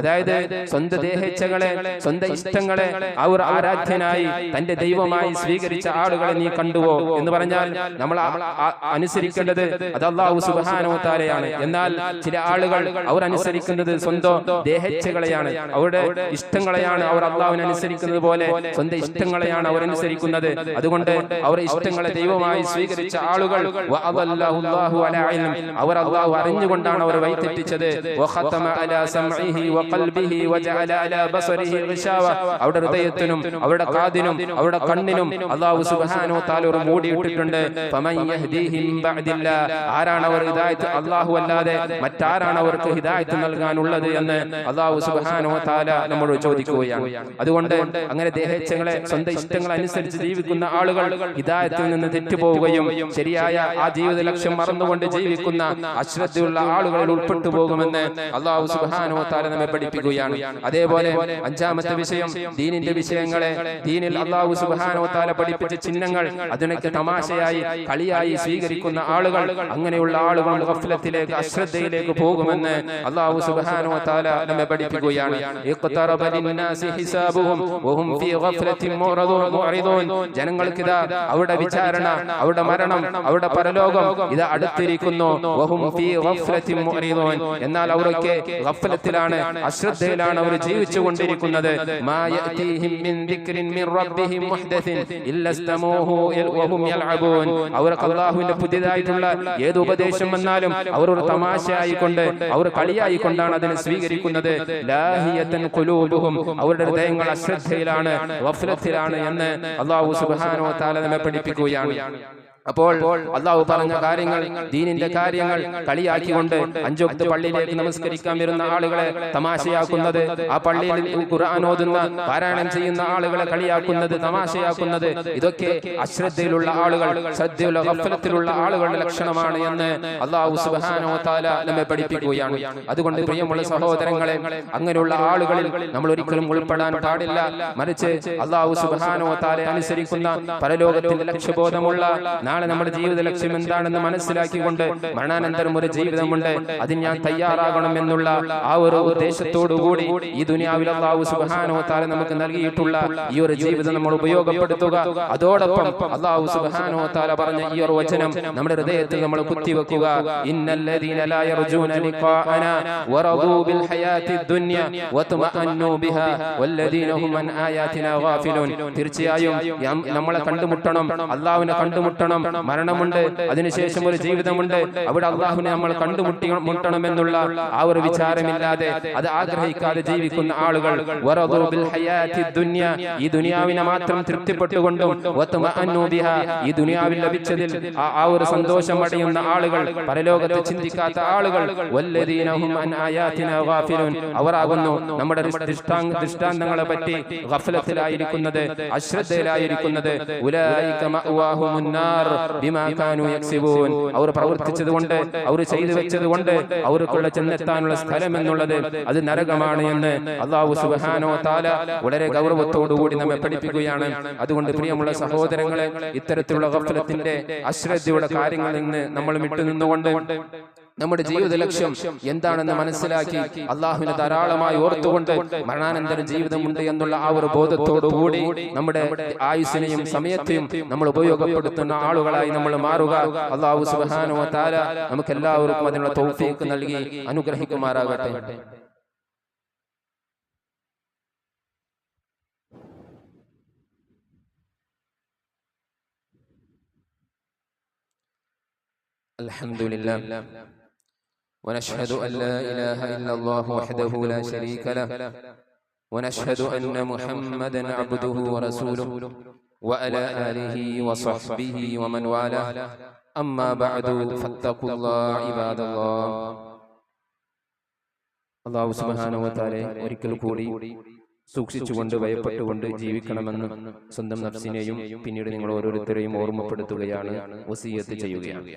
അതായത് സ്വന്തം ദേഹേച്ഛകളെ, സ്വന്തം ഇഷ്ടങ്ങളെ അവർ ആരാധ്യനായി തന്റെ ദൈവമായി സ്വീകരിച്ച ആളുകളെ നീ കണ്ടുവോ എന്ന് പറഞ്ഞാൽ നമ്മൾ അനുസരിക്കേണ്ടത് അത് അല്ലാഹു സുബ്ഹാനഹു വ തആലയാണ്. എന്നാൽ ചില ആളുകൾ അവർ അനുസരിക്കുന്നത് സ്വന്തം ദേഹേച്ഛകളെയാണ്, അവരുടെ ഇഷ്ടങ്ങളെയാണ്. അവർ അല്ലാഹുവിനെ അനുസരിക്കുന്നത് പോലെ സ്വന്തം ഇഷ്ടങ്ങളെയാണ് അവർ അനുസരിക്കുന്നത്. അതുകൊണ്ട് അവർ ഇഷ്ടങ്ങളെ ദൈവമായി സ്വീകരിച്ച ആളുകൾ അവർ അല്ലാഹു അറിഞ്ഞുകൊണ്ടാണ് അവർ വഴിതെറ്റിച്ചത്. അവരുടെ ഹൃദയത്തിനും അവരുടെ കാതിനും അവരുടെ കണ്ണിനും അല്ലാഹു സുബ്ഹാനഹു വ തആല ഒരു മൂടിയിട്ടിട്ടുണ്ട്. ആരാണ് അവർ ഹിദായത്ത്? അല്ലാഹു അല്ലാതെ മറ്റാരാണ് അവർക്ക് ഹിദായത്ത് നൽകാനുള്ളത് എന്ന് അല്ലാഹു സുബ്ഹാനഹു വ തആല നമ്മോട് ചോദിക്കുകയാണ്. അതുകൊണ്ട് അങ്ങനെ ദേഹേച്ഛകളെ സ്വന്തം ഇഷ്ടങ്ങൾ അനുസരിച്ച് ജീവിക്കുന്ന ആളുകൾ ഹിദായത്തിൽ നിന്ന് തെറ്റുപോവുകയും ശരിയായ ആ ജീവിത ലക്ഷ്യം മറന്നുകൊണ്ട് ജീവിക്കുന്ന അശ്രദ്ധയുള്ള ആളുകളിൽ ഉൾപ്പെട്ടു പോകുമെന്ന് അല്ലാഹു സുബ്ഹാനഹു വ തആല നമ്മെ പഠിപ്പിക്കുകയാണ്. അതേപോലെ അഞ്ചാമത്തെ വിഷയം ദീനിന്റെ വിഷയങ്ങളെ, ദീനിൽ അല്ലാഹു സുബ്ഹാനഹു വ തആല പഠിപ്പിച്ച ചിഹ്നങ്ങൾ അതിനൊക്കെ തമാശയായി കളിയായി സ്വീകരിക്കുന്ന ആളുകൾ, അങ്ങനെയുള്ള ആളുകൾ ഗഫ്ലത്തിലേക്ക് അശ്രദ്ധയിലേക്ക് പോകുമെന്ന് അല്ലാഹു സുബ്ഹാനഹു വ തആല നമ്മെ പഠിപ്പിക്കുകയാണ്. ഇഖ്തറബ ലിന്നാസി ഹിസാബുഹും വഹും ഫീ ഗഫ്ലത്തിൻ മുഅറിദൂൻ. ജനങ്ങൾക്കിതാ അവരുടെ വിചാരണ, അവരുടെ മരണം, അവരുടെ പരലോകം ഇതാ അടുത്തിരിക്കുന്നു. വഹും ഫീ ഗഫ്ലത്തിൻ മുഅറിദൂൻ. എന്നാൽ അവരൊക്കെ ഗഫ്ലത്തിലാണ്, അശ്രദ്ധയിലാണ് അവർ ജീവിച്ചുകൊണ്ടിരിക്കുന്നത്. മാ യഅതീഹിം മിൻ ദിക്രിൻ മിൻ റബ്ബിഹിം മുഹ്ദസിൻ ഇല്ലസ്തമൂഹു വഹും യൽഅബൂൻ. അവർക്ക് അല്ലാഹുവിന്റെ പുതിയതായിട്ടുള്ള ഏത് ഉപദേശം വന്നാലും അവർ ഒരു തമാശയായിക്കൊണ്ട്, അവർ കളിയായിക്കൊണ്ടാണ് അതിനെ സ്വീകരിക്കുന്നത്. ലാഹിയതൻ ഖുലൂബുഹും. അവരുടെ ഹൃദയങ്ങൾ അശ്രദ്ധയിലാണ്, ഗഫ്ലത്തിലാണ് എന്ന് അല്ലാഹു സുബ്ഹാനഹു വ തആല നമ്മെ പഠിപ്പിക്കുകയാണ്. അപ്പോൾ അല്ലാഹു പറഞ്ഞ കാര്യങ്ങൾ, ദീനിന്റെ കാര്യങ്ങൾ കളിയാക്കിക്കൊണ്ട് 5 വക്ത് പള്ളിയിലേക്ക് നമസ്കരിക്കാൻ വരുന്ന ആളുകളെ തമാശയാക്കുന്നത്, ആ പള്ളിയിൽ ഖുർആൻ ഓതുന്ന പാരായണം ചെയ്യുന്ന ആളുകളെ കളിയാക്കുന്നത്, തമാശയാക്കുന്നത്, ഇതൊക്കെ അശ്രദ്ധയിലുള്ള ആളുകൾ, ശ്രദ്ധയുള്ള ഗഫലത്തിലുള്ള ആളുകളുടെ ലക്ഷണമാണ് എന്ന് അല്ലാഹു സുബ്ഹാനഹു വ തആല നമ്മെ പഠിപ്പിക്കുകയാണ്. അതുകൊണ്ട് പ്രിയമുള്ള സഹോദരങ്ങളെ, അങ്ങനെയുള്ള ആളുകളിൽ നമ്മൾ ഒരിക്കലും ഉൾപ്പെടാൻ പാടില്ല. മറിച്ച് അല്ലാഹു സുബ്ഹാനഹു വ തആല അനുസരിക്കുന്ന പരലോകത്തിന്റെ ലക്ഷ്യബോധമുള്ള, നാളെ നമ്മുടെ ജീവിത ലക്ഷ്യം എന്താണെന്ന് മനസ്സിലാക്കിക്കൊണ്ട് മരണാനന്തരം ഒരു ജീവിതമുണ്ട്, അതിന് ഞാൻ തയ്യാറാകണം എന്നുള്ള ആ ഒരു ഉദ്ദേശത്തോടുകൂടി ഈ ദുനിയാവിൽ അല്ലാഹു സുബ്ഹാനഹു വ തആല നമുക്ക് നൽകിയിട്ടുള്ള ഈ ഒരു ജീവിതം നമ്മൾ ഉപയോഗപ്പെടുത്തുക. അതോടൊപ്പം അല്ലാഹു സുബ്ഹാനഹു വ തആല പറഞ്ഞ ഈ ഒരു വചനം നമ്മുടെ ഹൃദയത്തിൽ നമ്മൾ കുത്തിവെക്കുക. ഇന്നല്ലദീന ലാ യർജൂന ലിഖാഅനാ വറദൂ ബിൽ ഹയാത്തി ദുനിയ വതമഅന്നു ബിഹാ വല്ലദീന ഹും അൻ ആയാതിനാ ഗാഫിലൂൻ. തീർച്ചയായും നമ്മളെ കണ്ടുമുട്ടണം, അല്ലാഹുവിനെ കണ്ടുമുട്ടണം. മരണമുണ്ട്, അതിനുശേഷം ഒരു ജീവിതമുണ്ട്, അവിടെ അല്ലാഹുവിനെ നമ്മൾ കണ്ടുമുട്ടണമെന്നുള്ള ആ ഒരു വിചാരമില്ലാതെ, അത് ആഗ്രഹിക്കാതെ ജീവിക്കുന്ന ആളുകൾ, വറദൂ ബിൽ ഹയാത്തി ദുനിയ, ഈ ദുനിയാവിനെ മാത്രം തൃപ്തിപ്പെട്ടുകൊണ്ടും വതമഅന്നു ബിഹാ, ഈ ദുനിയാവിൽ ലഭിച്ചതിൽ ആ ഒരു സന്തോഷം അടയുന്ന ആളുകൾ, പരലോകത്തെ ചിന്തിക്കാത്ത ആളുകൾ, വല്ലദീന ഹും അൻ ആയാതിനാ ഗാഫിലൂൻ, അവരാകുന്നു നമ്മുടെ ദൃഷ്ടാന്തങ്ങളെ പറ്റി ഗഫലത്തിലായിരിക്കുന്നത്, അശ്രദ്ധയിലായിരിക്കുന്നത്. ഉലൈക മഅവാഹുമുൻ നാർ ബിമാ കാനൂ യക്സിബൂൻ. അവർ പ്രവർത്തിച്ചതുകൊണ്ട്, അവർ ചെയ്തു വെച്ചതുകൊണ്ട് അവർക്കുള്ള ചെന്നെത്താനുള്ള സ്ഥലം എന്നുള്ളത് അത് നരകമാണ് എന്ന് അല്ലാഹു സുബ്ഹാനഹു വ തആല വളരെ ഗൗരവത്തോടുകൂടി നമ്മെ പഠിപ്പിക്കുകയാണ്. അതുകൊണ്ട് പ്രിയമുള്ള സഹോദരങ്ങളെ, ഇത്തരത്തിലുള്ള ഗഫലത്തിന്റെ, അശ്രദ്ധയുടെ കാര്യങ്ങളിൽ നിന്ന് നമ്മൾ വിട്ടുനിന്നുകൊണ്ട് നമ്മുടെ ജീവിത ലക്ഷ്യം എന്താണെന്ന് മനസ്സിലാക്കി അല്ലാഹുവിനെ ധാരാളമായി ഓർത്തുകൊണ്ട് മരണാനന്തര ജീവിതമുണ്ട് എന്നുള്ള ആ ഒരു ബോധത്തോടുകൂടി നമ്മുടെ ആയുസ്സിനെയും സമയത്തെയും നമ്മൾ ഉപയോഗപ്പെടുത്തുന്ന ആളുകളായി നമ്മൾ മാറുക. അല്ലാഹു സുബ്ഹാനഹു വ തആല നമുക്ക് എല്ലാവർക്കും അതിനുള്ള തൗഫീഖ് നൽകി അനുഗ്രഹിക്കുമാറാകട്ടെ. അൽഹംദുലില്ലാഹ് ونشهد أن لا إله إلا الله وحده لا شريك له ونشهد أن محمدا عبده ورسوله وعلى آله وصحبه ومن والاه أما بعد فاتقوا الله عباد الله. അല്ലാഹു സുബ്ഹാനഹു വ തആല ഒരിക്കൽ കൂടി സൂക്ഷിച്ചുകൊണ്ട് ഭയപ്പെട്ടുകൊണ്ട് ജീവിക്കണമെന്ന് സ്വന്തം നഫ്സിനെയും പിന്നീട് നിങ്ങൾ ഓരോരുത്തരെയും ഓർമ്മപ്പെടുത്തുകയാണ്, വസിയത്ത് ചെയ്യുകയാണ്.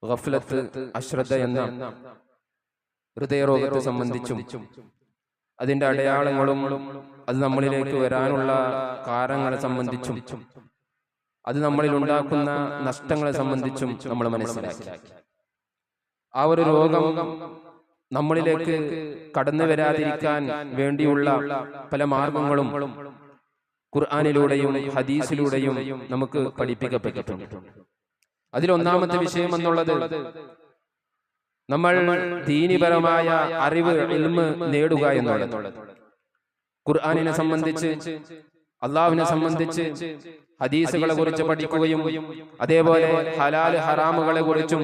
ഗഫ്ലത്ത്, അശ്രദ്ധ എന്ന ഹൃദയരോഗത്തെ സംബന്ധിച്ചും അതിന്റെ അടയാളങ്ങളും അത് നമ്മളിലേക്ക് വരാനുള്ള കാരണങ്ങളെ സംബന്ധിച്ചും അത് നമ്മളിൽ ഉണ്ടാക്കുന്ന നഷ്ടങ്ങളെ സംബന്ധിച്ചും നമ്മൾ മനസ്സിലാക്കി. ആ ഒരു രോഗം നമ്മളിലേക്ക് കടന്നു വരാതിരിക്കാൻ വേണ്ടിയുള്ള പല മാർഗങ്ങളും ഖുർആനിലൂടെയും ഹദീസിലൂടെയും നമുക്ക് പഠിപ്പിക്കപ്പെട്ടിട്ടുണ്ട്. അതിലൊന്നാമത്തെ വിഷയം എന്നുള്ളത് നമ്മൾ ദീനിപരമായ അറിവ് ഇൽമ് നേടുക എന്നുള്ളത്. ഖുർആനിനെ സംബന്ധിച്ച്, അള്ളാഹുവിനെ സംബന്ധിച്ച് ഹദീസുകളെ കുറിച്ച് പഠിക്കുകയും അതേപോലെ ഹലാൽ ഹറാമുകളെ കുറിച്ചും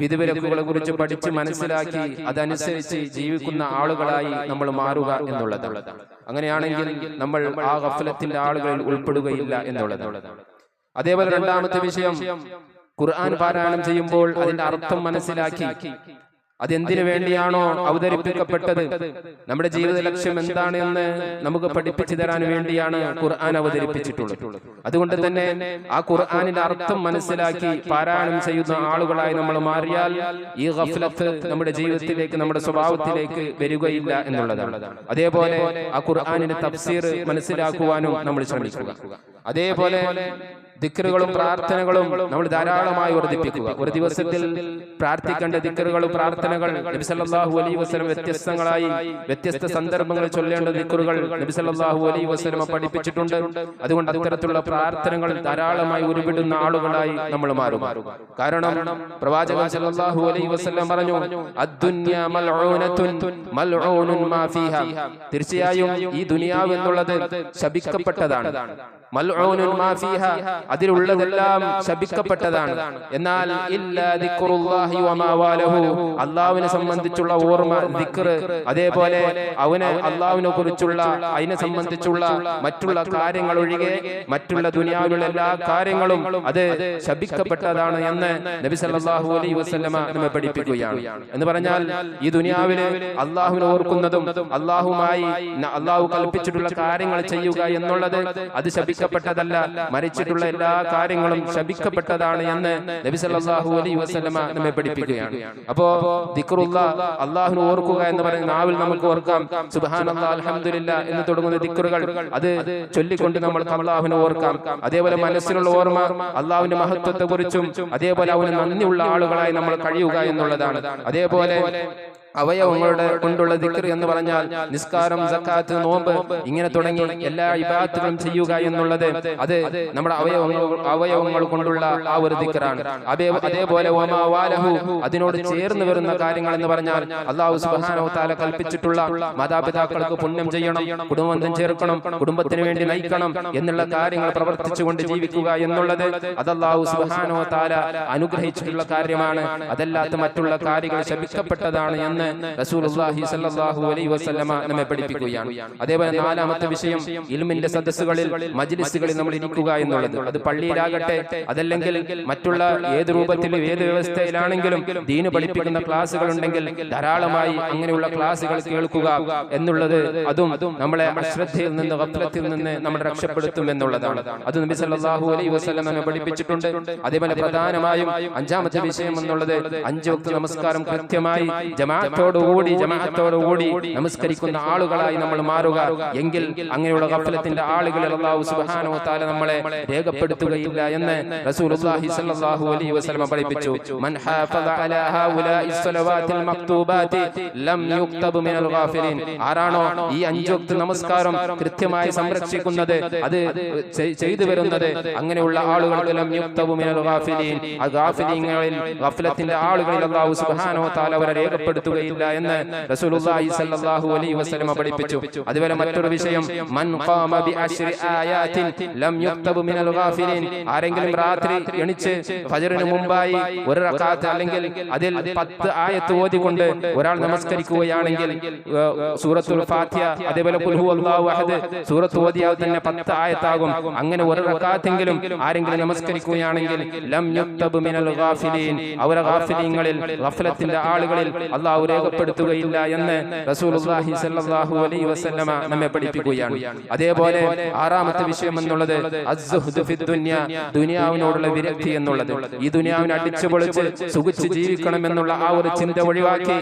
വിധിവിലക്കുകളെ കുറിച്ച് പഠിച്ച് മനസ്സിലാക്കി അതനുസരിച്ച് ജീവിക്കുന്ന ആളുകളായി നമ്മൾ മാറുക എന്നുള്ളതാണ്. അങ്ങനെയാണെങ്കിൽ നമ്മൾ ആ ഗഫലത്തിന്റെ ആളുകളിൽ ഉൾപ്പെടുകയില്ല എന്നുള്ളതാണ്. അതേപോലെ രണ്ടാമത്തെ വിഷയം, ഖുർആൻ പാരായണം ചെയ്യുമ്പോൾ അതിന്റെ അർത്ഥം മനസ്സിലാക്കി അതെന്തിനു വേണ്ടിയാണോ അവതരിപ്പിക്കപ്പെട്ടത്, നമ്മുടെ ജീവിത ലക്ഷ്യം എന്താണ് എന്ന് നമുക്ക് പഠിപ്പിച്ചു തരാൻ വേണ്ടിയാണ് ഖുർആൻ അവതരിപ്പിച്ചിട്ടുള്ളത്. അതുകൊണ്ട് തന്നെ ആ ഖുർആനിന്റെ അർത്ഥം മനസ്സിലാക്കി പാരായണം ചെയ്യുന്ന ആളുകളായി നമ്മൾ മാറിയാൽ ഈ ഗഫലത്ത് നമ്മുടെ ജീവിതത്തിലേക്ക്, നമ്മുടെ സ്വഭാവത്തിലേക്ക് വരികയില്ല എന്നുള്ളതാണ്. അതേപോലെ ആ ഖുർആനിന്റെ തഫ്സീർ മനസ്സിലാക്കുവാനും നമ്മൾ ശ്രമിക്കുക. അതേപോലെ ദിക്റുകളും പ്രാർത്ഥനകളും നമ്മൾ ധാരാളമായി വർദ്ധിപ്പിക്കുക. ഒരു ദിവസത്തിൽ പ്രാർത്ഥിക്കേണ്ട ദിക്റുകളും പ്രാർത്ഥനകൾ നബി സല്ലല്ലാഹു അലൈഹി വസല്ലം വ്യത്യസ്തങ്ങളായി വ്യത്യസ്ത സന്ദർഭങ്ങളിൽ ചൊല്ലേണ്ട ദിക്റുകൾ നബി സല്ലല്ലാഹു അലൈഹി വസല്ലം പഠിപ്പിച്ചിട്ടുണ്ട്. അതുകൊണ്ട് അത്തരത്തിലുള്ള പ്രാർത്ഥനകൾ ധാരാളമായി ഉരുവിടുന്ന ആളുകളായി നമ്മൾ മാറും. കാരണം പ്രവാചകൻ സല്ലല്ലാഹു അലൈഹി വസല്ലം പറഞ്ഞു, അദ്ദുന്യ മൽഊനത്തുൻ മൽഊനുൻ മാ ഫീഹാ, തീർച്ചയായും ഈ ദുനിയാവ് എന്നുള്ളത് ശപിക്കപ്പെട്ടതാണ്. മൽഊനുൻ മാ ഫീഹാ, അതിലുള്ളതെല്ലാം ശപിക്കപ്പെട്ടതാണ്. എന്നാൽ ഇല്ലാ ദിക്റുല്ലാഹി വമാ വാലഹു, അല്ലാഹുവിനെ സംബന്ധിച്ചുള്ള ഓർമ്മ, ദിക്ർ, അതേപോലെ അവനെ അല്ലാഹുവിനെ കുറിച്ചുള്ള അതിനെ സംബന്ധിച്ചുള്ള മറ്റുള്ള കാര്യങ്ങൾ ഒഴികെ മറ്റുള്ള ദുനിയാവിലുള്ള എല്ലാ കാര്യങ്ങളും അത് ശപിക്കപ്പെട്ടതാണ് എന്ന് നബി സല്ലല്ലാഹു അലൈഹി വസല്ലമ നമ്മെ പഠിപ്പിക്കുകയാണ്. എന്ന് പറഞ്ഞാൽ ഈ ദുനിയാവില് അല്ലാഹുവിനെ ഓർക്കുന്നതും അല്ലാഹുമായി അല്ലാഹു കൽപ്പിച്ചിട്ടുള്ള കാര്യങ്ങൾ ചെയ്യുക എന്നുള്ളത് അത് ശപിക്കപ്പെട്ടതല്ല, മരിച്ചിട്ടുള്ള എല്ലാ കാര്യങ്ങളും ശപിക്കപ്പെട്ടതാണ് എന്ന് നബി സല്ലല്ലാഹു അലൈഹി വസല്ലമ നമ്മെ പഠിപ്പിക്കുകയാണ്. അപ്പോ ദിക്റുല്ലാഹ്, അല്ലാഹുവിനെ ഓർക്കുക എന്ന് പറയുന്ന നാവിൽ നമുക്ക് ഓർക്കാം. സുബ്ഹാനല്ലാഹ്, അൽഹംദുലില്ലാഹ് എന്ന് തുടങ്ങുന്ന ദിക്റുകൾ അത് ചൊല്ലിക്കൊണ്ട് നമ്മൾ അല്ലാഹുവിനെ ഓർക്കാം. അതേപോലെ മനസ്സിലുള്ള ഓർമ്മ അല്ലാഹുവിന്റെ മഹത്വത്തെ കുറിച്ചും അതേപോലെ അവന് നന്ദിയുള്ള ആളുകളായി നമ്മൾ കഴിയുക എന്നുള്ളതാണ്. അതേപോലെ അവയവങ്ങളുടെ കൊണ്ടുള്ള ദിക്ർ എന്ന് പറഞ്ഞാൽ നിസ്കാരം, സക്കാത്ത്, നോമ്പ്, ഇങ്ങനെ തുടങ്ങി എല്ലാ ഇബാദത്തുകളും ചെയ്യുക എന്നുള്ളത് അത് നമ്മുടെ അവയവങ്ങൾ കൊണ്ടുള്ള ആ ഒരു ദിക്റാണ്. അതേപോലെ വമാ വാലഹു, അതിനോട് ചേർന്ന് വരുന്ന കാര്യങ്ങൾ എന്ന് പറഞ്ഞാൽ അല്ലാഹു സുബ്ഹാനഹു വ തആല കൽപ്പിച്ചിട്ടുള്ള മാതാപിതാക്കൾക്ക് പുണ്യം ചെയ്യണം, കുടുംബബന്ധം ചേർക്കണം, കുടുംബത്തിന് വേണ്ടി നയിക്കണം എന്നുള്ള കാര്യങ്ങൾ പ്രവർത്തിച്ചുകൊണ്ട് ജീവിക്കുക എന്നുള്ളത് അത് അല്ലാഹു സുബ്ഹാനഹു വ തആല അനുഗ്രഹിച്ചിട്ടുള്ള കാര്യമാണ്. അതല്ലാത്ത മറ്റുള്ള കാര്യങ്ങൾ ശപിക്കപ്പെട്ടതാണ് എന്ന് റസൂലുള്ളാഹി സ്വല്ലല്ലാഹു അലൈഹി വസല്ലമ നമ്മെ പഠിപ്പിക്കുകയാണ്. അതേപോലെ നാലാമത്തെ വിഷയം, ഇൽമിന്റെ സദസ്സുകളിൽ, മജ്ലിസുകളിൽ നമ്മൾ ഇരിക്കുക എന്നുള്ളത്. അത് പള്ളിയിലാകട്ടെ അതല്ലെങ്കിൽ മറ്റുള്ള ഏത് രൂപത്തിലും ഏത് വ്യവസ്ഥയിലാണെങ്കിലും ദീന് പഠിപ്പിക്കുന്ന ക്ലാസുകൾ ഉണ്ടെങ്കിൽ ധാരാളമായി അങ്ങനെയുള്ള ക്ലാസുകൾ കേൾക്കുക എന്നുള്ളത് അതും നമ്മളെ അശ്രദ്ധയിൽ നിന്ന്, ഗഫലത്തിൽ നിന്ന് നമ്മളെ രക്ഷപ്പെടുത്തും എന്നുള്ളതാണ്. അത് നബി സല്ലല്ലാഹു അലൈഹി വസല്ലം നമ്മെ പഠിപ്പിച്ചിട്ടുണ്ട്. അതേപോലെ പ്രധാനമായും അഞ്ചാമത്തെ വിഷയം എന്നുള്ളത് 5 വക്ത് നമസ്കാരം കൃത്യമായി ജമാഅത്തോടുകൂടി നമസ്കരിക്കുന്ന ആളുകളായി നമ്മൾ മാറുക. എങ്കിൽ അങ്ങനെയുള്ള ഗഫലത്തിന്റെ ആളുകളെ അല്ലാഹു സുബ്ഹാനഹു വ തആല നമ്മളെ രേഖപ്പെടുത്തുകയില്ല എന്ന് റസൂലുള്ളാഹി സ്വല്ലല്ലാഹു അലൈഹി വസല്ലം പഠിപ്പിച്ചു. മൻ ഹാഫദ അലാ ഹൗലാഇ സ്വലവാതിൽ മക്തൂബാതി ലം യുക്തബ് മിനൽ ഗാഫിലിൻ, ആരാണോ ഈ 5 വക്ത് നമസ്കാരം കൃത്യമായി സംരക്ഷിക്കുന്നത്, അത് ചെയ്തു വരുന്നത്, അങ്ങനെയുള്ള ആളുകൾക്ക് ലം യുക്തബ് മിനൽ ഗാഫിലിൻ, ആ ഗാഫിലീങ്ങളിൽ ഗഫലത്തിന്റെ ആളുകളിൽ അല്ലാഹു സുബ്ഹാനഹു വ തആല അവരെ രേഖപ്പെടുത്തുകയില്ല എന്ന് റസൂലുള്ളാഹി സ്വല്ലല്ലാഹു അലൈഹി വസല്ലം പഠിപ്പിച്ചു. അതുപോലെ മറ്റൊരു വിഷയം, മൻ ഖാമ ബി അശ്രി ആയാതിൻ ലം യുക്തബ് മിനൽ ഗാഫിലിൻ, ആരെങ്കിലും രാത്രി എണിച്ച് ഫജ്റിന് മുമ്പായി ഒരു റക്അത്ത് അല്ലെങ്കിൽ അതിൽ 10 ആയത്ത് ഓതിക്കൊണ്ട് ഒരാൾ നമസ്കരിക്കുകയാണെങ്കിൽ സൂറത്തുൽ ഫാത്തിഹ അതേപോലെ ഖുൽ ഹുവല്ലാഹു അഹദ് സൂറത്ത് ഓതിയാൽ തന്നെ 10 ആയത്താകും. അങ്ങനെ ഒരു റക്അത്തെങ്കിലും ആരെങ്കിലും നമസ്കരിക്കുകയാണെങ്കിൽ ലം യുക്തബ് മിനൽ ഗാഫിലിൻ, അവരെ ഗാഫിലീങ്ങളിൽ ഗഫലത്തിന്റെ ആളുകളിൽ അല്ലാഹു രേഖപ്പെടുത്തുകയില്ല എന്ന് റസൂലുള്ളാഹി സ്വല്ലല്ലാഹു അലൈഹി വസല്ലമ നമ്മെ പഠിപ്പിക്കുകയാണ്. അതേപോലെ ആറാമത്തെ വിഷയം എന്നുള്ളത് അസ്സുഹ്ദു ഫിദ് ദുനിയ, ദുനിയാവിനോടുള്ള വിരക്തി എന്നുള്ളത്. ഈ ദുനിയാവിനെ അടിച്ചു പൊളിച്ച് സുഖിച്ച് ജീവിക്കണം എന്നുള്ള ആ ഒരു ചിന്ത ഒഴിവാക്കി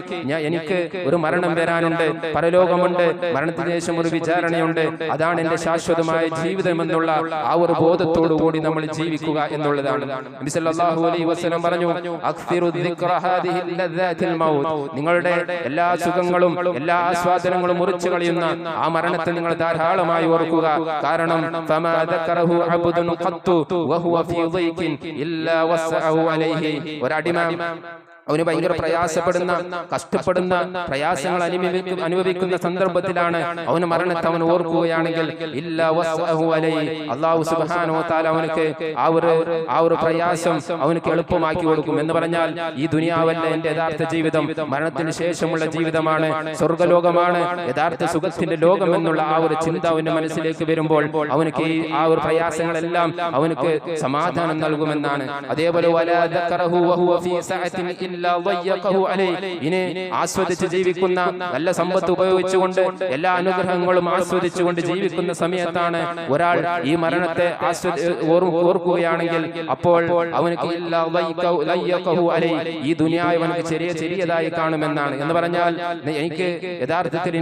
എനിക്ക് ഒരു മരണം വരാനുണ്ട്, പരലോകമുണ്ട്, മരണത്തിന് ശേഷം ഒരു വിചാരണയുണ്ട്, അതാണ് എന്റെ ശാശ്വതമായ ജീവിതം എന്നുള്ള ആ ഒരു ബോധത്തോടു കൂടി നമ്മൾ ജീവിക്കുക എന്നുള്ളതാണ്. നബി സല്ലല്ലാഹു അലൈഹി വസല്ലം പറഞ്ഞു, അക്സിറു ദിക്റ ഹാദിഹി ലദ്ദാതിൽ മൗത്ത്, നിങ്ങൾ നിങ്ങളുടെ എല്ലാ സുഖങ്ങളും എല്ലാ ആസ്വാദനങ്ങളും മുറിച്ചു കളയുന്ന ആ മരണത്തെ നിങ്ങൾ ധാരാളമായി ഓർക്കുക. കാരണം ഫമാ ദക്കറഹു അബ്ദുൻ ഖത്തു വഹുവ ഫീ ദൈഖിൻ ഇല്ലാ വസ്അഹു അലൈഹി. ഒരടിമ അവന് ഭയങ്കര പ്രയാസപ്പെടുന്ന കഷ്ടപ്പെടുന്ന പ്രയാസങ്ങൾ അനുഭവിക്കുന്ന സന്ദർഭത്തിലാണ് അവന് മരണത്തെ അവൻ ഓർക്കുകയാണെങ്കിൽ ഇല്ലാ വസ്അഹു അലൈഹി, അല്ലാഹു സുബ്ഹാനഹു വ തആല അവനക്ക് ആ ഒരു പ്രയാസം അവനക്ക് എളുപ്പമാക്കി കൊടുക്കും. എന്ന് പറഞ്ഞാൽ ഈ ദുനിയാവല്ല എന്റെ യഥാർത്ഥ ജീവിതം, മരണത്തിന് ശേഷമുള്ള ജീവിതമാണ്, സ്വർഗ്ഗലോകമാണ് യഥാർത്ഥ സുഖത്തിന്റെ ലോകം എന്നുള്ള ആ ഒരു ചിന്ത അവന്റെ മനസ്സിലേക്ക് വരുമ്പോൾ അവനക്ക് ആ ഒരു പ്രയാസങ്ങളെല്ലാം അവനക്ക് സമാധാനം നൽകുമെന്നാണ്. അതേപോലെ വലാ ദക്കറഹു വഹുവ ഫീ സഅത്തിൻ ഇനി ആസ്വദിച്ച് ജീവിക്കുന്ന നല്ല സമ്പത്ത് ഉപയോഗിച്ചുകൊണ്ട് എല്ലാ അനുഗ്രഹങ്ങളും ആസ്വദിച്ചുകൊണ്ട് ജീവിക്കുന്ന സമയത്താണ് ഒരാൾ ഈ മരണത്തെ ഓർക്കുകയാണെങ്കിൽ അപ്പോൾ അവനക്ക് ഈ ദുനിയാവ് അവനക്ക് ചെറിയതായി കാണുമെന്നാണ്. എന്ന് പറഞ്ഞാൽ എനിക്ക് യഥാർത്ഥത്തിൽ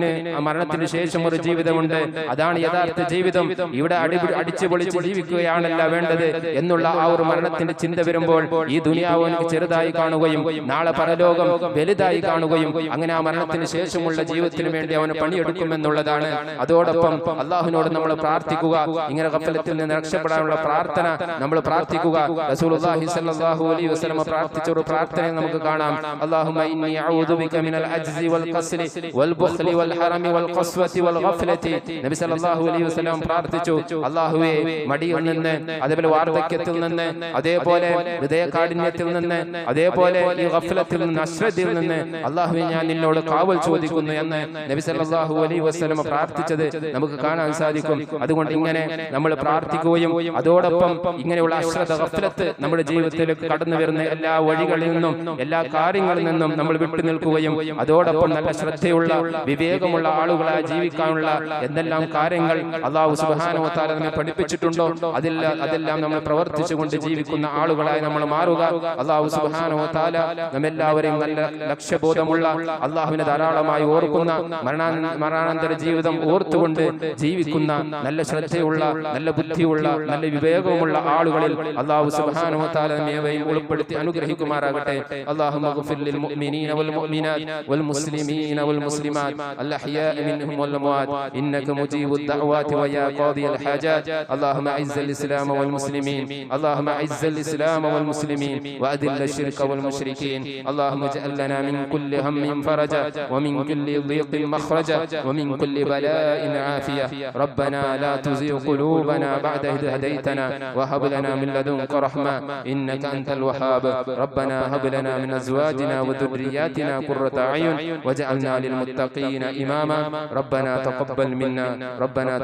മരണത്തിന് ശേഷം ഒരു ജീവിതമുണ്ട്, അതാണ് യഥാർത്ഥ ജീവിതം, ഇവിടെ അടിച്ചു പൊളിച്ച് ജീവിക്കുകയാണല്ല വേണ്ടത് എന്നുള്ള ആ ഒരു മരണത്തിന്റെ ചിന്ത വരുമ്പോൾ ഈ ദുനിയാവ് അവനക്ക് ചെറുതായി കാണുകയും നാളെ പരലോകം വലുതായി കാണുകയും അങ്ങനെ ആ മരണത്തിന് ശേഷമുള്ള ജീവിതത്തിന് വേണ്ടി അവന് പണിയെടുക്കുമെന്നുള്ളതാണ്. അതോടൊപ്പം അള്ളാഹുവിനോട് നമ്മൾ പ്രാർത്ഥിക്കുക, ഇങ്ങനെ ഗഫലത്തിൽ നിന്ന് രക്ഷപ്പെടാനുള്ള പ്രാർത്ഥന നമ്മൾ പ്രാർത്ഥിക്കുക. റസൂലുള്ളാഹി സ്വല്ലല്ലാഹു അലൈഹി വസല്ലം പ്രാർത്ഥിച്ച ഒരു പ്രാർത്ഥന നമുക്ക് കാണാം. അല്ലാഹുമ്മ ഇന്നി അഊദു ബിക മിനൽ അജ്സി വൽ ഖസ്രി വൽ ബുഖ്ലി വൽ ഹറമി വൽ ഖസ്വതി വൽ ഗഫലതി. നബി സല്ലല്ലാഹു അലൈഹി വസല്ലം പ്രാർത്ഥിച്ചു, അല്ലാഹുവേ മടിയിൽ നിന്ന്, അതേപോലെ വാർദ്ധക്യത്തിൽ നിന്ന്, അതേപോലെ ഹൃദയകാഠിന്യത്തിൽ നിന്ന്, അതേപോലെ ഈ ഗഫലത്തിൽ നിന്ന്, അശ്രദ്ധയിൽ നിന്ന് അല്ലാഹുവേ ഞാൻ നിന്നോട് കാവൽ ചോദിക്കുന്നു എന്ന് നബി സല്ലല്ലാഹു അലൈഹി വസല്ലം പ്രാർത്ഥിച്ചത് നമുക്ക് കാണാൻ സാധിക്കും. അതുകൊണ്ട് ഇങ്ങനെ നമ്മൾ പ്രാർത്ഥിക്കുകയും അതോടൊപ്പം ഇങ്ങനെയുള്ള അശ്രദ്ധ ഗഫലത്ത് നമ്മുടെ ജീവിതത്തിലേക്ക് കടന്നു വരുന്ന എല്ലാ വഴികളിൽ നിന്നും എല്ലാ കാര്യങ്ങളിൽ നിന്നും നമ്മൾ വിട്ടു നിൽക്കുകയും അതോടൊപ്പം നല്ല ശ്രദ്ധയുള്ള വിവേകമുള്ള ആളുകളായി ജീവിക്കാനുള്ള എന്തെല്ലാം കാര്യങ്ങൾ അല്ലാഹു സുബ്ഹാനഹു വ തആല നമ്മെ പഠിപ്പിച്ചിട്ടുണ്ടോ അതെല്ലാം നമ്മൾ പ്രവർത്തിച്ചുകൊണ്ട് ജീവിക്കുന്ന ആളുകളായി നമ്മൾ മാറുക. അല്ലാഹു സുബ്ഹാനഹു വ തആല നമ്മെല്ലാവരെയും നല്ല ലക്ഷ്യബോധമുള്ള അള്ളാഹുവിനെ ധാരാളമായി ഓർക്കുന്ന മരണാനന്തര ജീവിതം ഓർത്തുകൊണ്ട് ജീവിക്കുന്ന നല്ല ശ്രദ്ധയുള്ള നല്ല ബുദ്ധിയുള്ള നല്ല വിവേകവുമുള്ള ആളുകളിൽ അല്ലാഹു സുബ്ഹാനഹു വ തആല നമ്മെയും ഉൾപ്പെടുത്തി അനുഗ്രഹിക്കുമാറാകട്ടെ. അല്ലാഹുമ്മ ഗ്ഫിർ ലിൽ മുഅ്മിനീന വൽ മുഅ്മിനാത്ത് വൽ മുസ്ലിമീന വൽ മുസ്ലിമാത്ത് അൽ അഹ്യാഇ മിൻഹും വൽ അംവാത് ഇന്നക മുജീബുദ് ദഅവാതി വ യാ ഖാദിയൽ ഹാജാത്ത്. അല്ലാഹുമ്മ അഇസ്സൽ ഇസ്ലാമ വൽ മുസ്ലിമീൻ അല്ലാഹുമ്മ അഇസ്സൽ ഇസ്ലാമ വൽ മുസ്ലിമീൻ വഅദില്ല الشرك والمشركين. اللهم اجعل لنا من كل هم فرجا ومن كل ضيق مخرجا ومن كل بلاء عافية. ربنا لا تزغ قلوبنا بعد إذ هديتنا وهب لنا من لدنك رحمة إنك أنت الوهاب. ربنا هب لنا من أزواجنا وذرياتنا قرة أعين واجعلنا للمتقين إماما. ربنا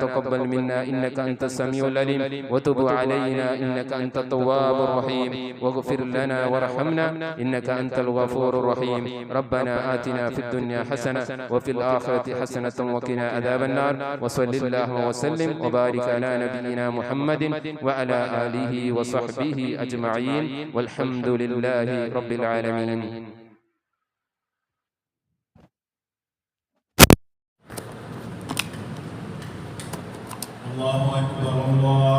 تقبل منا إنك أنت السميع العليم وتب علينا إنك أنت التواب الرحيم واغفر لنا وارحمنا إنك أنت الغفور الرحيم. ربنا آتنا في الدنيا حسنة وفي الآخرة حسنة وقنا عذاب النار. وصل اللهم وسلم وبارك على نبينا محمد وعلى آله وصحبه أجمعين والحمد لله رب العالمين. الله أكبر الله